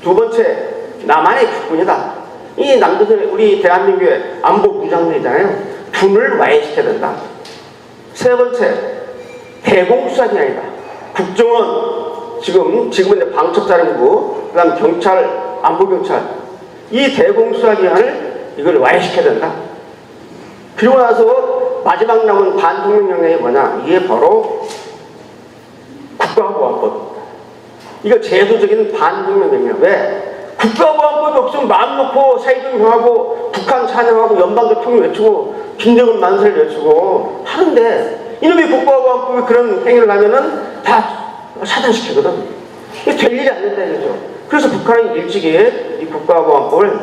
두 번째, 남한의 국군이다. 이 남조선의 우리 대한민국의 안보 무장들이잖아요. 군을 와해시켜야 된다. 세 번째, 대공수사이 아니다. 국정원, 지금은 이제 방첩사령부, 그다음 경찰, 안보경찰, 이 대공수사기관을 이걸 와해시켜야 된다. 그리고 나서 마지막 남은 반통령령이 뭐냐? 이게 바로 국가보안법. 이거 제도적인 반통령령이야. 왜? 국가보안법이 없으면 마음 놓고 사이등병하고 북한 찬양하고 연방대통령 외치고 김정은 만세를 외치고 하는데 이놈의 국가보안법이 그런 행위를 하면은 다 차단시키거든. 이게 될 일이 안 된다 이거죠. 그래서 북한은 일찍이 이 국가보안법을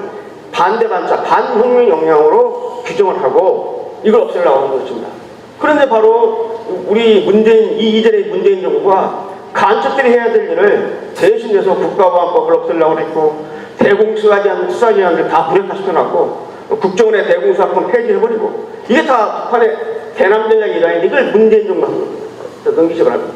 반대반차, 반혁명 영향으로 규정을 하고 이걸 없애려고 하는 것입니다. 그런데 바로 우리 이전의 문재인 정부가 간첩들이 해야 될 일을 대신해서 국가보안법을 없애려고 했고 수사기관들 다 무력화시켜놨고 국정원의 대공수사권 폐지해버리고 이게 다 북한의 대남전략 일환인 이걸 문재인 정부가 넘기시기 바랍니다.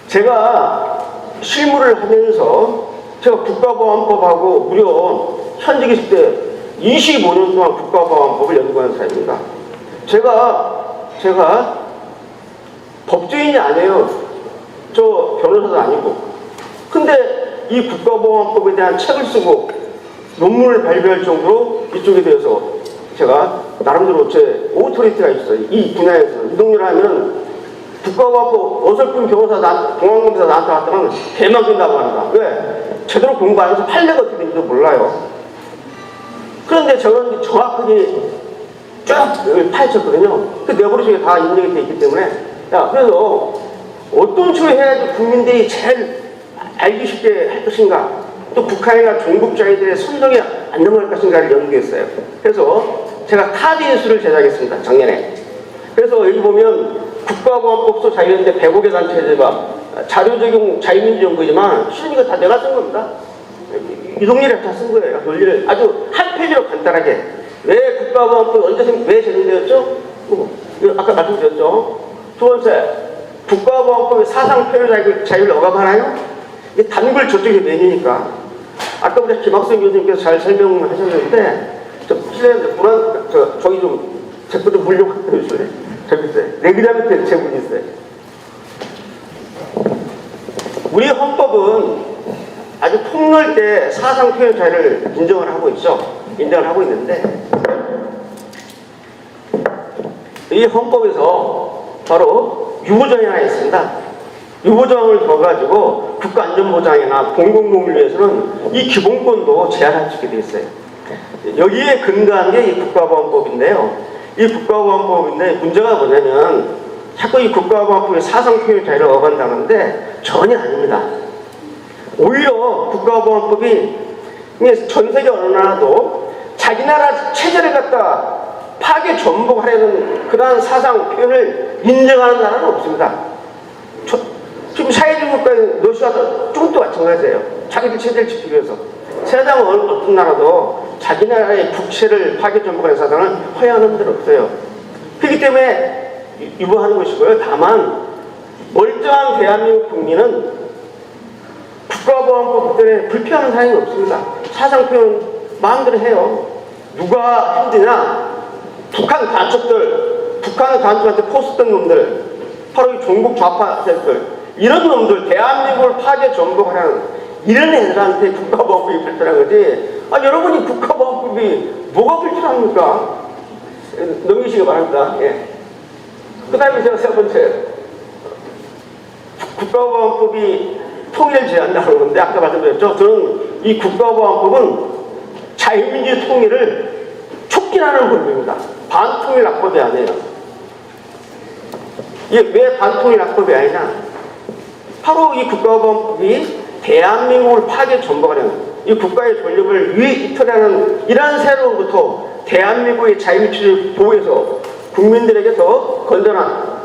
제가 실무를 하면서 제가 국가보안법하고 무려 현직 있을 때 25년 동안 국가보안법을 연구한 사람입니다. 제가 법조인이 아니에요. 저 변호사도 아니고. 근데 이 국가보안법에 대한 책을 쓰고 논문을 발표할 정도로 이쪽에 대해서 제가 나름대로 제 오토리티가 있어요. 이 분야에서. 이 동네를 하면 국가보안법 어설픈 공안검사 나한테 왔다면 대만 된다고 합니다. 왜? 제대로 공부 안 해서 판례가 어떻게 되는지도 몰라요. 그런데 저는 정확하게 쫙 파헤쳤거든요. 그 내버려중에 다 인정이 돼 있기 때문에. 야, 그래서 어떤 식으로 해야지 국민들이 제일 알기 쉽게 할 것인가, 또 북한이나 종북자들의 선동에 안 넘어갈 것인가를 연구했어요. 그래서 제가 카드 인수를 제작했습니다. 작년에. 그래서 여기 보면 국가보안법소 자유연대 105개 단체들과 자료 적용 자유민주 연구지만 실은 이거 다 내가 쓴 겁니다. 이 동네를 다 쓴 거예요. 논리를 아주 한 페이지로 간단하게. 왜 국가보안법이 언제 왜 제정되었죠? 아까 말씀드렸죠. 두 번째, 국가보안법이 사상 표현 자유를 억압하나요? 이게 단글 저쪽에 메뉴니까. 아까 우리 김학선 교수님께서 잘 설명하셨는데, 저기 좀, 제 거 좀 물려 갖다 주실래요? 저기 있어요. 내 그자 밑에 제 분이 있어요. 우리 헌법은 아주 폭넓게 사상 표현 자유를 인정을 하고 있죠. 인정을 하고 있는데, 이 헌법에서 바로 유보정이 하나 있습니다. 유보정을 둬가지고 국가안전보장이나 공공복리를 위해서는 이 기본권도 제한할 수 있게 되어 있어요. 여기에 근거한 게 이 국가보안법인데요. 이 국가보안법인데 문제가 뭐냐면 자꾸 이 국가보안법이 사상표현 자유를 억압한다는데 전혀 아닙니다. 오히려 국가보안법이 전 세계 어느 나라도 자기 나라 체제를 갖다 파괴 전복하려는 그러한 사상 표현을 인정하는 나라는 없습니다. 지금 사회주의 국가인 러시아도 조금도 마찬가지예요. 자기들 체제를 지키기 위해서. 세상 어떤 나라도 자기 나라의 국채를 파괴 전복하는 사상을 허용하는 데는 없어요. 그렇기 때문에 유보하는 것이고요. 다만 멀쩡한 대한민국 국민은 국가보안법 때문에 불편한 사항이 없습니다. 사상 표현 마음대로 해요. 누가 힘드냐? 북한 간첩들, 북한 간첩한테 포스던 놈들, 바로 이 종북 좌파들, 이런 놈들, 대한민국을 파괴 전복하는 이런 애들한테 국가보안법이 불편한 거지. 여러분이 국가보안법이 뭐가 불편합니까? 넘기시기 바랍니다. 예. 그 다음에 제가 세 번째, 국가보안법이 통일을 제한다고 그러는데 아까 말씀드렸죠. 저는 이 국가보안법은 자유민주주의 통일을 촉진하는 법입니다. 반통일 악법이 아니에요. 이게 왜 반통일 악법이 아니냐? 바로 이 국가보안법이 대한민국을 파괴 전복하려는 이 국가의 권력을 위에 이탈하는 이러한 세로부터 대한민국의 자유민주주의를 보호해서 국민들에게 더 건전한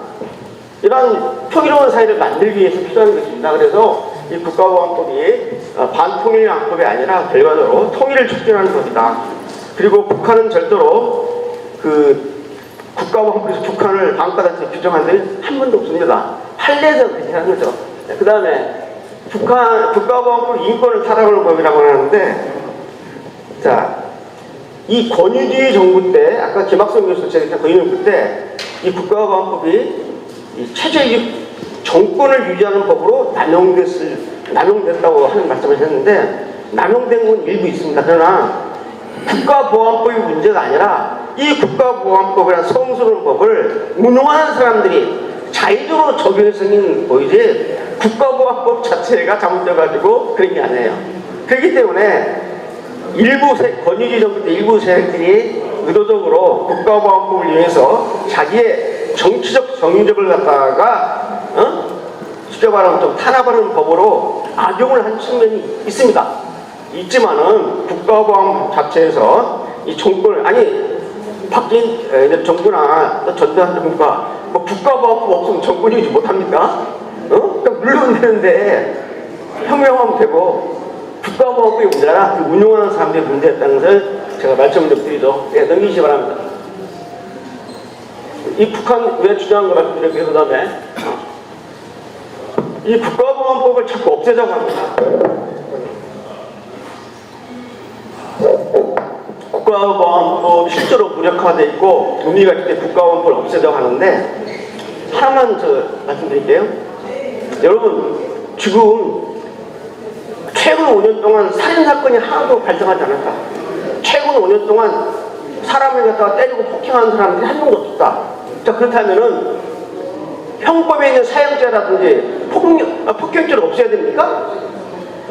이러한 평화로운 사회를 만들기 위해서 필요한 것입니다. 그래서 이 국가보안법이 반통일 악법이 아니라 결과적으로 통일을 촉진하는 법이다. 그리고 북한은 절대로 국가보안법에서 북한을 방과단체 규정한 적이 한 번도 없습니다. 판례에서 그렇게 하는 거죠. 그 다음에 국가보안법 인권을 타락하는 법이라고 하는데, 자, 이 권위주의 정부 때, 아까 김학선 교수 제가 권위정부 때, 이 국가보안법이 이 체제주의 정권을 유지하는 법으로 남용됐다고 하는 말씀을 하셨는데, 남용된 건 일부 있습니다. 그러나 국가보안법이 문제가 아니라 이 국가보안법이라는 성스러운 법을 운용하는 사람들이 자의적으로 적용해서 생긴 거이지 국가보안법 자체가 잘못돼가지고 그런 게 아니에요. 그렇기 때문에 권위주의 정부 때 일부 세력들이 의도적으로 국가보안법을 이용해서 자기의 정치적 정적을 갖다가 쉽게 말하면 좀 탄압하는 법으로 악용을 한 측면이 있습니다. 있지만은 국가보안법 자체에서 이 정권을 바뀐 정부나 전두환 정부가 뭐 국가보안법 없으면 정권이 유지 못합니까? 그러니까 물러면 되는데 혁명하면 되고 국가보안법이 문제라 그 운용하는 사람들이 문제였다는 것을 제가 말씀을 좀 드리죠. 네, 넘기시기 바랍니다. 이 북한 왜 주장한 거 말씀드리고요. 그 다음에 이 국가보안법을 자꾸 없애자고 합니다. 국가보안법 실제로 무력화되어 있고 의미가 있기 때문에 국가보안법을 없애자고 하는데 하나만 말씀드릴게요. 여러분 지금 최근 5년 동안 살인사건이 하나도 발생하지 않았다. 최근 5년 동안 사람을 갖다가 때리고 폭행하는 사람들이 한 명도 없었다. 자, 그렇다면은 형법에 있는 사형죄라든지 폭행죄를 없애야 됩니까?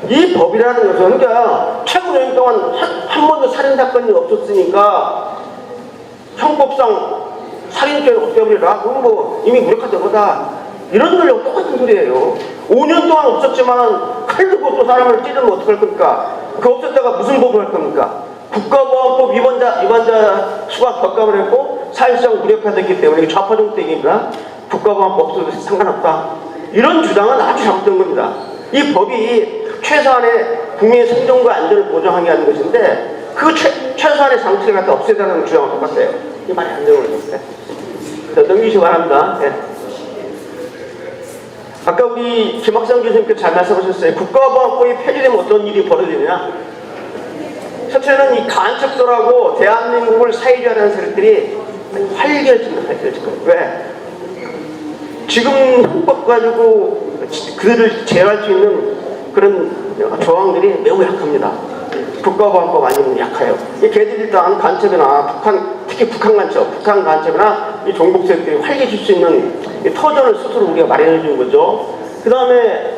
이 법이라는 것은 그러니까 최근 5년 동안 한 번도 살인사건이 없었으니까 형법상 살인죄를 없애버리라. 그건 뭐 이미 무력화된 거다. 이런 거랑 똑같은 소리예요. 5년 동안 없었지만 칼 들고 또 사람을 찌르면 어떡할 겁니까? 그 없었다가 무슨 법을 할 겁니까? 국가보안법 위반자 수가 격감을 했고 사실상 무력화됐기 때문에 이게 좌파 정책입니다. 국가보안법 없어도 상관없다. 이런 주장은 아주 잘못된 겁니다. 이 법이 최소한의 국민의 생존과 안전을 보장하게 하는 것인데 그 최소한의 장치를 갖다 없애자는 주장과 똑같아요. 이 말이 안 되는 거죠. 넘기시기 바랍니다. 네. 아까 우리 김학상 교수님께서 잘 말씀하셨어요. 국가보안법이 폐지되면 어떤 일이 벌어지느냐. 첫째는 이 간첩들하고 대한민국을 사회주의하는 세력들이 활개해집니다. 왜? 지금 형법 가지고 그들을 제어할 수 있는 그런 조항들이 매우 약합니다. 국가보안법 아니면 약해요. 이 걔들이 일단 간첩이나 특히 북한 간첩이나 이 종북 세력들이 활개칠 수 있는 이 터전을 스스로 우리가 마련해 주는 거죠. 그 다음에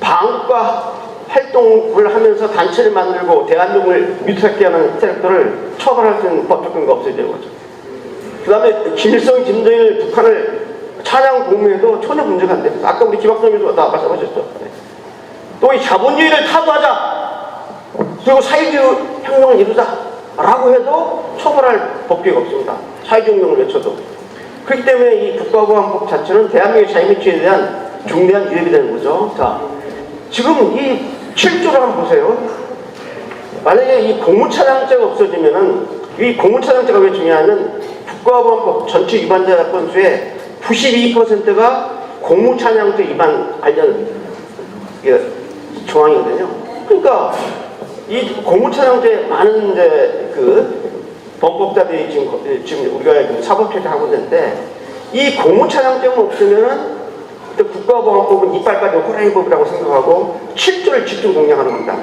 방과 활동을 하면서 단체를 만들고 대한민국을 위태롭게 하는 세력들을 처벌할 수 있는 법적 근거가 없어야 되는 거죠. 그 다음에 김일성, 김정일, 북한을 찬양 공유해도 전혀 문제가 안 됩니다. 아까 우리 김학선님도 다 말씀하셨죠. 또 이 자본주의를 타도하자, 그리고 사회주의 혁명을 이루자 라고 해도 처벌할 법규가 없습니다. 사회주의 혁명을 외쳐도. 그렇기 때문에 이 국가보안법 자체는 대한민국의 자유민주주의에 대한 중대한 위협이 되는 거죠. 자, 지금 이 7조를 한번 보세요. 만약에 이 공무차량죄가 없어지면은, 이 공무차량죄가 왜 중요하냐면 국가보안법 전체 위반자 건수의 92%가 공무차량죄 위반 관련 조항이거든요. 그러니까 이 공무차량죄 많은 이제 범법자들이 지금 우리가 사법처리를 하고 있는데 이 공무차량죄만 없으면은 국가보안법은 이빨까지 호랑이법이라고 생각하고 7조를 집중 공략하는 겁니다.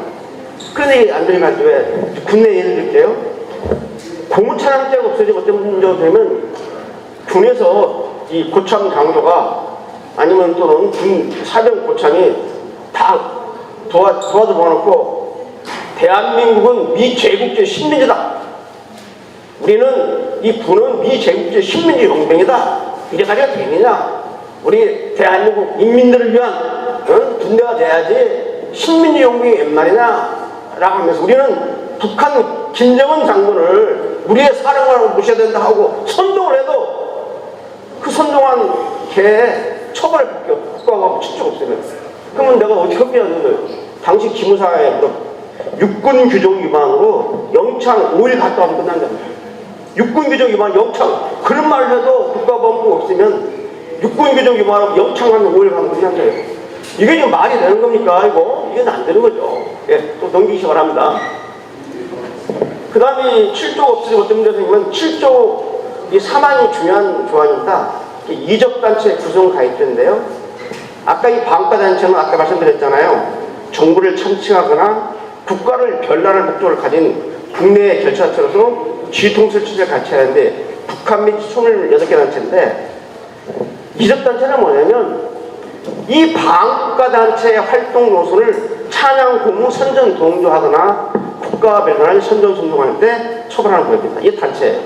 그런데 안 들리면 왜 국내 예를 들게요. 공무차량죄가 없어지면 어떤 문제가 되면 군에서 이 고참 장교가 아니면 또는 군 사병 고참이 다 도와줘 모아놓고 대한민국은 미제국주의 식민지다. 우리는 이 군은 미제국주의 식민지 용병이다. 이래가지고 되느냐? 우리 대한민국 인민들을 위한 군대가 돼야지 식민지 용병이 웬 말이냐? 라고 하면서 우리는 북한 김정은 장군을 우리의 사령관으로 모셔야 된다 하고 선동을 해도 그 선동한 개에 처벌을 받게 국가가 직접 없으면 그러면 내가 어떻게 협의하는 당시 기무사의 육군 규정 위반으로 영창 5일 갔다 오면 끝난답니다. 육군 규정 위반 영창 그런 말을 해도 국가보안법 없으면 육군 규정 위반하고 영창 하면 5일 가면 끝난다요. 이게 지금 말이 되는 겁니까? 이게 안 되는 거죠. 예, 또 넘기시기 바랍니다. 그 다음에 7조 없어지고 어떤 문제가 생기면 7조 이 사망이 중요한 조항입니다. 이적단체 구성가입제인데요. 아까 이 반과단체는 아까 말씀드렸잖아요. 정부를 참칭하거나 국가를 별나라를 목적으로 가진 국내의 결사처로서 지휘통솔 취지를 같이 하는데 북한 및 28개 단체인데 이적단체는 뭐냐면 이 반국가단체의 활동 노선을 찬양, 고무, 선전, 동조하거나 국가와 별나라를 선전, 선동할 때 처벌하는 법입니다. 이 단체예요.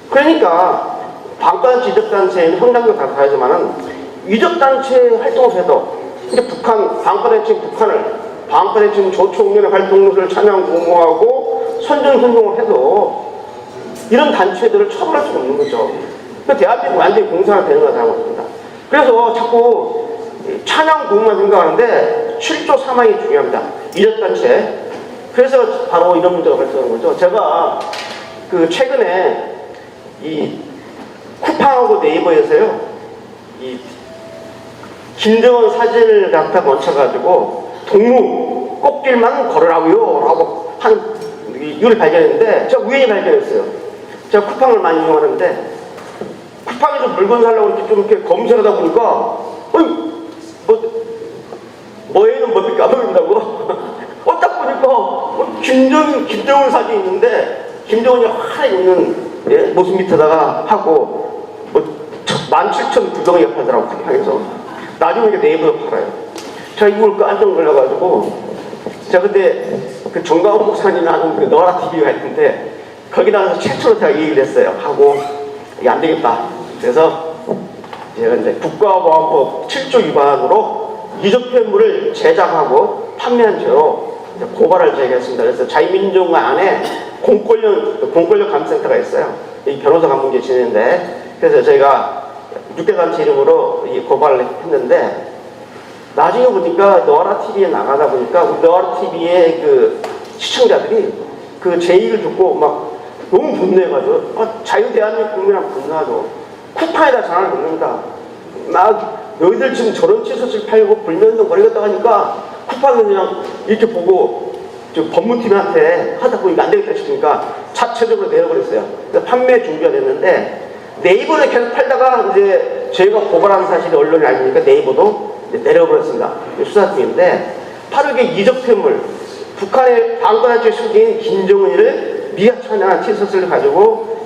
그러니까 반국가단체, 이적단체에는 현장도 다 가야지만은 이적단체 활동에서도 이제 북한, 반국가단체 반국가단체 조총련의 활동 노선을 찬양, 고무하고 선전, 선동을 해도 이런 단체들을 처벌할 수가 없는 거죠. 대한민국 완전히 공산화 되는 거다 생각합니다. 그래서 자꾸 찬양 고무만 생각하는데 7조 사망이 중요합니다. 이적단체. 그래서 바로 이런 문제가 발생한 거죠. 제가 그 최근에 이 쿠팡하고 네이버에서요, 이 김정은 사진을 갖다 얹혀가지고 동무 꽃길만 걸으라고요 라고 한 이걸 발견했는데 제가 우연히 발견했어요. 제가 쿠팡을 많이 이용하는데 쿠팡에서 물건 사려고 이렇게 좀 이렇게 검색하다 보니까 뭐에는 뭐밖에 안 보인다고 딱 보니까 김정은 사진이 있는데 김정은이 하나 있는 모습 밑에다가 하고 17,900원에 팔더라고 쿠팡에서. 나중에 이게 네이버에 팔아요. 제가 이걸 깜짝 놀라가지고 제가 그때 그 정가원 목사님이 하는 그 너라 TV가 있는데 거기 나가서 최초로 제가 얘기를 했어요. 하고 이게 안 되겠다. 그래서 제가 이제 국가보안법 7조 위반으로 이적폐물을 제작하고 판매한 죄로 고발을 제기했습니다. 그래서 자유민주공화 안에 공권력 감센터가 있어요. 이 변호사 관문 계시는데 그래서 저희가 6개 단체 이름으로 이 고발을 했는데 나중에 보니까 너라TV에 나가다 보니까 너라TV의 그 시청자들이 그 제 얘기를 듣고 막 너무 분노해가지고 자유대한민국 국민이랑 분노하죠. 쿠팡에다 전화를 겁니다. 막 너희들 지금 저런 치소실 팔고 불면서 거리겠다 하니까 쿠팡은 그냥 이렇게 보고 법무팀한테 하다 보니까 안 되겠다 싶으니까 자체적으로 내려버렸어요. 그래서 판매 준비가 됐는데 네이버를 계속 팔다가 이제 저희가 고발한 사실이 언론에 알리니까 네이버도 내려버렸습니다. 수사 중인데 바로 이게 이적폐물, 북한의 반과단체 수기인 김정은이를 미약 찬양한 티셔츠를 가지고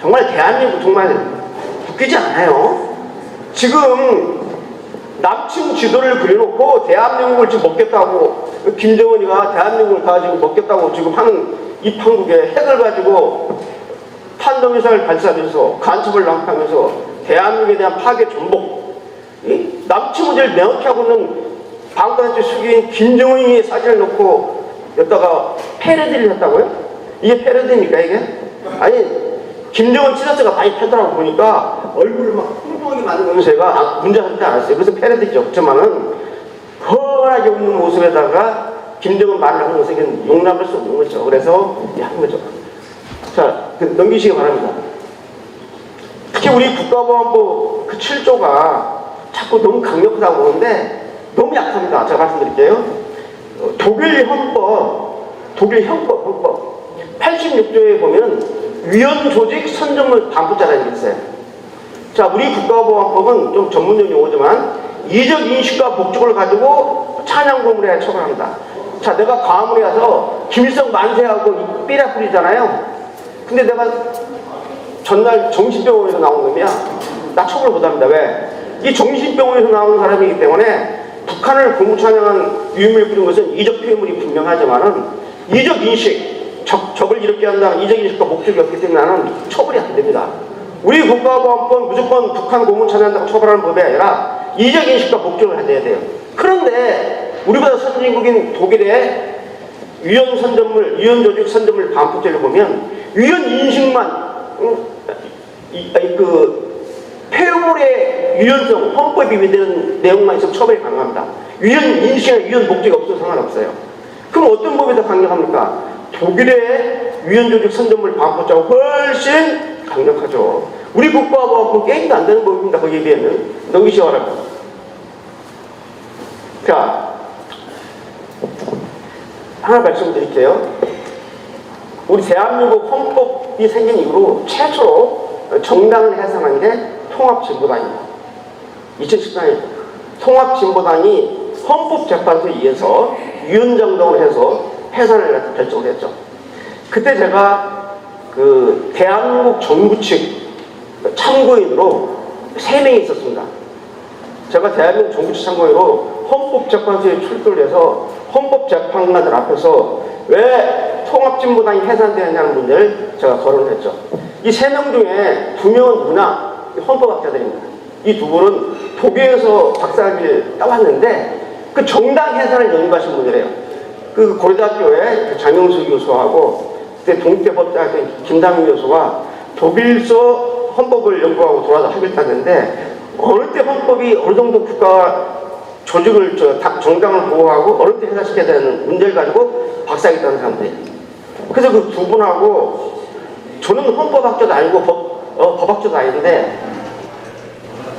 정말 대한민국 정말 웃기지 않아요? 지금 남친 지도를 그려놓고 대한민국을 지금 먹겠다고 김정은이가 대한민국을 다 지금 먹겠다고 지금 하는 이 판국에 핵을 가지고 탄도미사일 발사하면서 간첩을 낭패하면서 대한민국에 대한 파괴 전복 남친 문제를 명확히 하고 있는 방탄체 수기인 김정은이의 사진을 놓고 여기다가 패러디를 했다고요? 이게 패러디입니까 이게? 아니 김정은 티셔츠가 많이 팔더라고 보니까 얼굴을 막 풍부하게 만들면서 제가 문제하지 않았어요. 그래서 패러디죠. 그렇지만은 훤하게 웃는 모습에다가 김정은 말을 하는 것은 용납할 수 없는 거죠. 그래서 한 거죠. 자, 넘기시기 바랍니다. 특히 우리 국가보안법 그 7조가 자꾸 너무 강력하다고 보는데 너무 약합니다. 제가 말씀드릴게요. 독일 형법 86조에 보면 위헌 조직 선정물 반부자라는 게 있어요. 자, 우리 국가보안법은 좀 전문적인 용어지만 이적 인식과 목적을 가지고 찬양고물에 처벌합니다. 자, 내가 광화문에 가서 김일성 만세하고 삐라 뿌리잖아요. 근데 내가 전날 정신병원에서 나온 놈이야. 나 처벌 못합니다. 왜? 이 정신병원에서 나온 사람이기 때문에 북한을 고무찬양한 유인물을 뿌린 것은 이적 피해물이 분명하지만은 이적 인식, 적을 이렇게 한다는 이적 인식과 목적이 없기 때문에 나는 처벌이 안 됩니다. 우리 국가보안법은 무조건 북한 고무찬양한다고 처벌하는 법이 아니라 이적 인식과 목적을 해야 돼요. 그런데 우리보다 선진국인 독일의 위헌 조직 선전물 반부죄를 보면 위헌 인식만 폐용물의 유연성, 헌법에 위배되는 내용만 있으면 처벌이 가능합니다. 위헌 인식이나 위헌 목적이 없어도 상관없어요. 그럼 어떤 법이 더 강력합니까? 독일의 위헌 조직 선전물 반부죄가 훨씬 강력하죠. 우리 국가보안법 게임도 안 되는 법입니다. 거기에 비하면. 넘기시기 바랍니다. 자, 하나 말씀드릴게요. 우리 대한민국 헌법이 생긴 이후로 최초로 정당을 해산한 게 통합진보당입니다. 2014년 통합진보당이 헌법재판소에 의해서 위헌정당으로 해서 해산을 결정을 했죠. 그때 제가 그 대한민국 정부 측 참고인으로 3명이 있었습니다. 제가 대한민국 정부 측 참고인으로 헌법재판소에 출두를 해서 헌법재판관들 앞에서 왜 통합진보당이 해산되느냐는 문제를 제가 거론을 했죠. 이 3명 중에 2명은 누구나 헌법학자들입니다. 이 2분은 독일에서 박사학위를 따왔는데 그 정당 해산을 연구하신 분이래요. 그 고려대학교의 그 장영수 교수하고 그때 동국대법대학교 김담인 교수가 독일서 헌법을 연구하고 돌아서 학위를 땄는데 어느 때 헌법이 어느 정도 국가 조직을 정당을 보호하고 어느 때 해산시켜야 되는 문제를 가지고 박사학위 딴 사람들이에요. 그래서 그 2분하고 저는 헌법학자도 아니고 법학자도 아닌데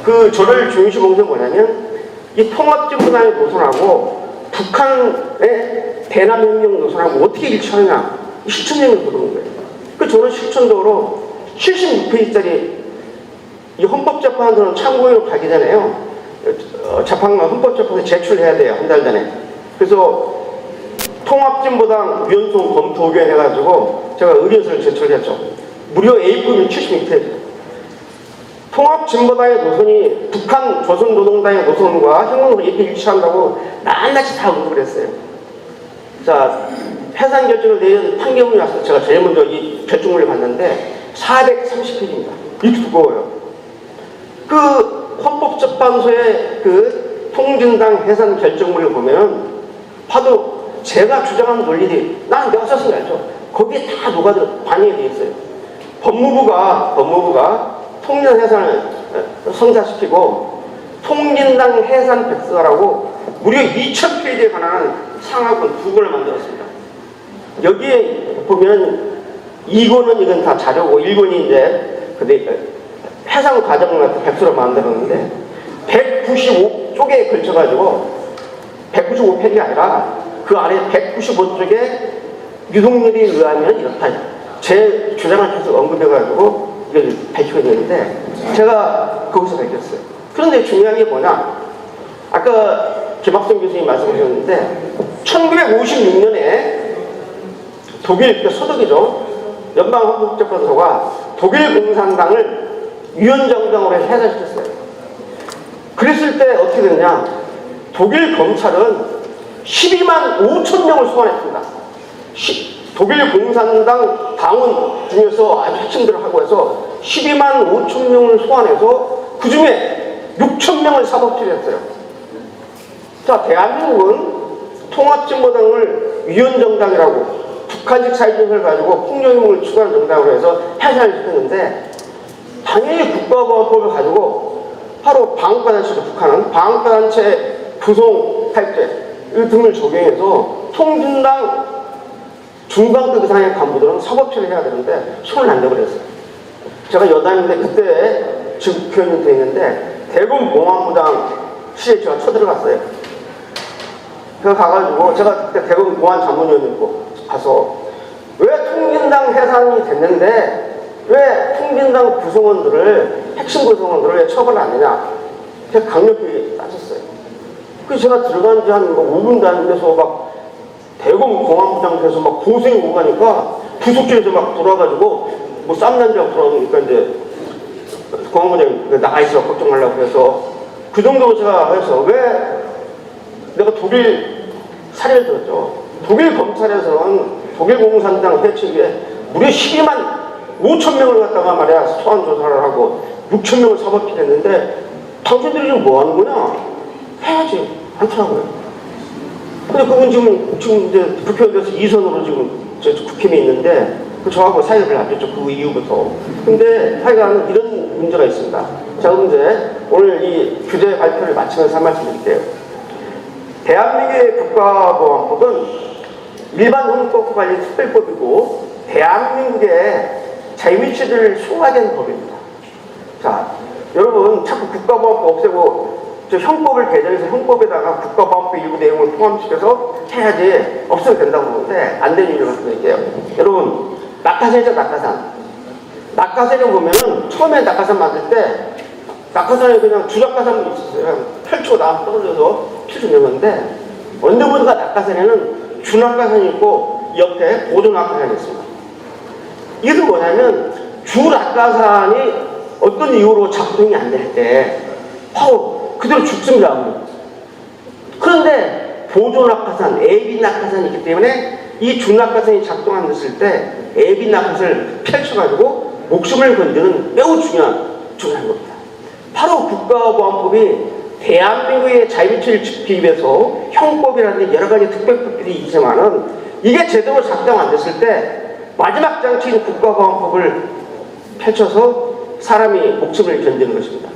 그 저를 중요시 보는 게 뭐냐면 이 통합진보당의 노선하고 북한의 대남혁명 노선하고 어떻게 일치하느냐 실천력을 보는 거예요. 그 저는 실천적으로 76페이지짜리 이 헌법재판소는 참고인으로 가기 전에요. 재판관 헌법재판소에 제출해야 돼요. 한 달 전에. 그래서 통합진보당 위헌성 검토 의견 해가지고 제가 의견서를 제출했죠. 무려 A급이 76페이지. 통합진보당의 노선이 북한 조선노동당의 노선과 혁명으로 이렇게 일치한다고 낱낱이 다 언급을 했어요. 자, 해산 결정을 내린 판결문이 와서 제가 제일 먼저 이 결정문을 봤는데 430페이지입니다. 이렇게 두꺼워요. 그 헌법재판소의 그 통진당 해산 결정문을 보면 봐도 제가 주장하는 논리들이 내가 썼으니 알죠. 거기에 다 녹아들어 반영이 되어 있어요. 법무부가 통진 해산을 성사시키고 통진당 해산 백서라고 무려 2000페이지에 관한 상하권 2권을 만들었습니다. 여기에 보면 2권은 이건 다 자료고 1권이 이제 해상 과정을 갖다 백서로 만들었는데 195쪽에 걸쳐가지고 195페이지가 아니라 그 아래 195쪽에 유동률에 의하면 이렇다. 제 주장을 계속 언급해가지고 이걸 밝히고 있는데 제가 거기서 밝혔어요. 그런데 중요한 게 뭐냐? 아까 김학성 교수님 말씀하셨는데 1956년에 독일 서독이죠. 연방헌법재판소가 독일 공산당을 위헌정당으로 해서 해산시켰어요. 그랬을 때 어떻게 됐냐? 독일 검찰은 12만 5천 명을 소환했습니다. 독일 공산당 당원 중에서 아주 핵심들을 하고 해서 12만 5천 명을 소환해서 그 중에 6천 명을 사법처리했어요. 자, 대한민국은 통합진보당을 위헌정당이라고 북한식 사회주의를 가지고 폭력행동을 추구하는 정당으로 해서 해산을 시켰는데 당연히 국가보안법을 가지고 바로 방어단체죠. 북한은 방어단체 구성탈죄 등을 적용해서 통진당 중간급 이상의 간부들은 사법처리를 해야 되는데 손을 안 대버렸어요. 제가 여당인데 그때 지금 국회의원이 돼 있는데 대검 공안부장 시에 제가 쳐들어갔어요. 그래서 가가지고 제가 그때 대검 공안 자문위원이고 가서 왜 통진당 해산이 됐는데 왜 통진당 구성원들을 핵심 구성원들을 왜 처벌을 안 하냐 제가 강력히 따졌어요. 그래서 제가 들어간 지 한 5분도 안 돼서 막 대검 공안부장께서 막 고생이 오고 가니까 부속실에서 막 돌아가지고 뭐 쌈난지하고 돌아오니까 이제 공안부장이 나가 있어 걱정 말라고 해서 그 정도로 제가 해서 왜 내가 독일 사례를 들었죠. 독일 검찰에서는 독일 공산당 해체에 무려 12만 5천 명을 갖다가 말이야 소환 조사를 하고 6천 명을 사법처리했는데 당신들이 지금 뭐 하는 거냐? 해야지 않더라고요. 근데 그분 지금 이제 국회의원에서 2선으로 지금 국힘에 있는데 저하고 사이가 별로 안 좋죠. 그 이후부터. 근데 하여간 이런 문제가 있습니다. 자, 그럼 이제 오늘 이 규제 발표를 마치면서 한 말씀 드릴게요. 대한민국의 국가보안법은 일반 헌법관리 특별법이고 대한민국의 자유의지를 수호하는 법입니다. 자, 여러분 자꾸 국가보안법 없애고 저 형법을 개정해서 형법에다가 국가보안법 일부 내용을 포함시켜서 해야지 없어도 된다고 보는데 안 되는 이유를 말씀드릴게요. 여러분 낙하산이죠. 낙하산을 보면은 처음에 낙하산 만들 때 낙하산에 그냥 주작가산이 있었어요. 펼치고 나와 떨어져서 필수되었는데 언더보드가 낙하산에는 준낙하산이 있고 옆에 보조낙하산이 있습니다. 이게 뭐냐면 주낙하산이 어떤 이유로 작동이 안 될 때 바로 그대로 죽습니다. 그런데 보조낙하산, AB낙하산이 있기 때문에 이 준낙하산이 작동 안 됐을 때 AB낙하산을 펼쳐가지고 목숨을 건드는 매우 중요한 겁니다. 바로 국가보안법이 대한민국의 자유를 지키기 위해서 형법이라든지 여러 가지 특별법들이 있지만은 이게 제대로 작동 안 됐을 때 마지막 장치인 국가보안법을 펼쳐서 사람이 목숨을 건드는 것입니다.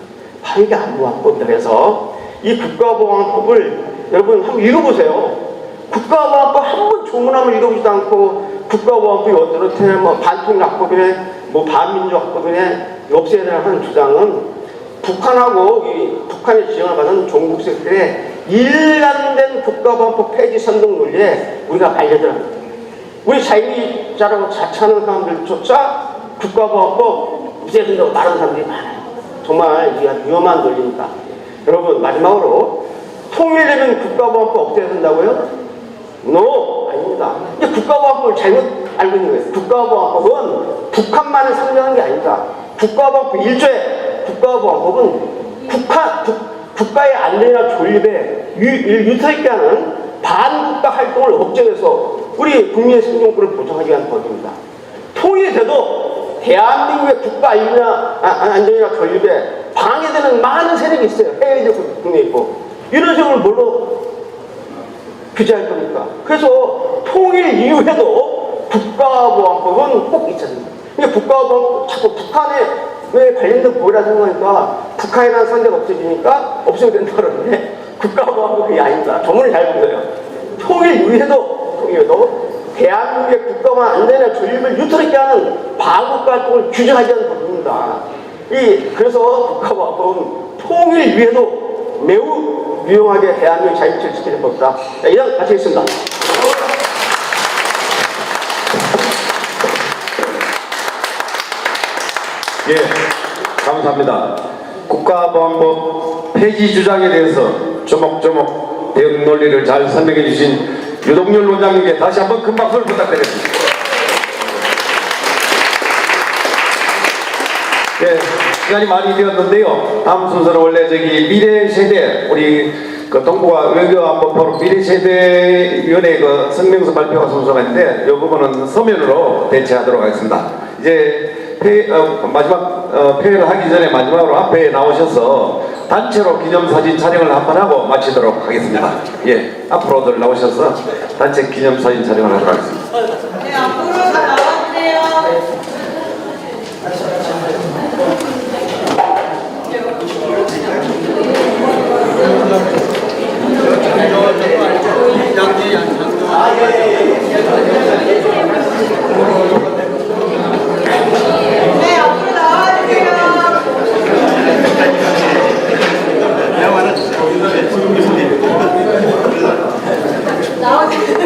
바로 이게 안보안법이라 해서 이 국가보안법을 여러분 한번 읽어보세요. 국가보안법 한 번 조문하면 읽어보지도 않고 국가보안법이 어떻게 뭐 반통락법이네 뭐 반민족학법이네 없애야 되는 주장은 북한하고 북한의 지정을 받은 종북 세력들의 일관된 국가보안법 폐지 선동 논리에 우리가 발려들었습니다. 우리 자유자라고 자처하는 사람들조차 국가보안법 없애야 된다고 말하는 사람들이 많아요. 정말 위험한 논리니까. 여러분 마지막으로 통일되면 국가보안법 없애야 된다고요? No! 아닙니다. 이제 국가보안법을 잘못 알고 있는 거예요. 국가보안법은 북한만을 상정하는 게 아니다. 국가보안법 1조에 국가보안법은 국가의 안전이나 존립에 유터 있게 하는 반국가 활동을 억제해서 우리 국민의 생존권을 보장하기 위한 법입니다. 통일돼도 대한민국의 국가 안전이나 존립에 방해되는 많은 세력이 있어요. 해외에 있고 국내에 있고. 이런 세력을 뭘로 규제할 겁니까? 그래서 통일 이후에도 국가보안법은 꼭 있어야 됩니다. 근데 국가보안법 자꾸 북한에 왜 관련된 법이라 생각하니까 북한에 대한 상대가 없어지니까 없으면 된다 그러는데 국가보안법이 아닙니다. 조문을 잘 보세요. 통일 이후에도 대한민국의 국가와 안전이나 존립을 유토롭게 하는 반국가 활동을 규제하지 않는 법입니다. 그래서 국가보안법은 통일 이후에도 매우 유용하게 대한민국 자유를 지키는 법이다. 자, 이상 마치겠습니다. 예, 감사합니다. 국가보안법 폐지 주장에 대해서 조목조목 대응 논리를 잘 설명해 주신 유동열 원장님께 다시 한번 큰 박수를 부탁드리겠습니다. 예, 시간이 많이 되었는데요. 다음 순서는 원래 미래 세대 우리 동북아 외교안보 포럼 미래 세대위원회 성명서 발표가 순서가 있는데 이 부분은 서면으로 대체하도록 하겠습니다. 이제 마지막 폐회를 하기 전에 마지막으로 앞에 나오셔서 단체로 기념사진 촬영을 한번 하고 마치도록 하겠습니다. 예, 앞으로들 나오셔서 단체 기념사진 촬영을 하도록 하겠습니다. 네, 앞으로 나와주세요. 네, 앞으로 나와주세요. 나와주세요.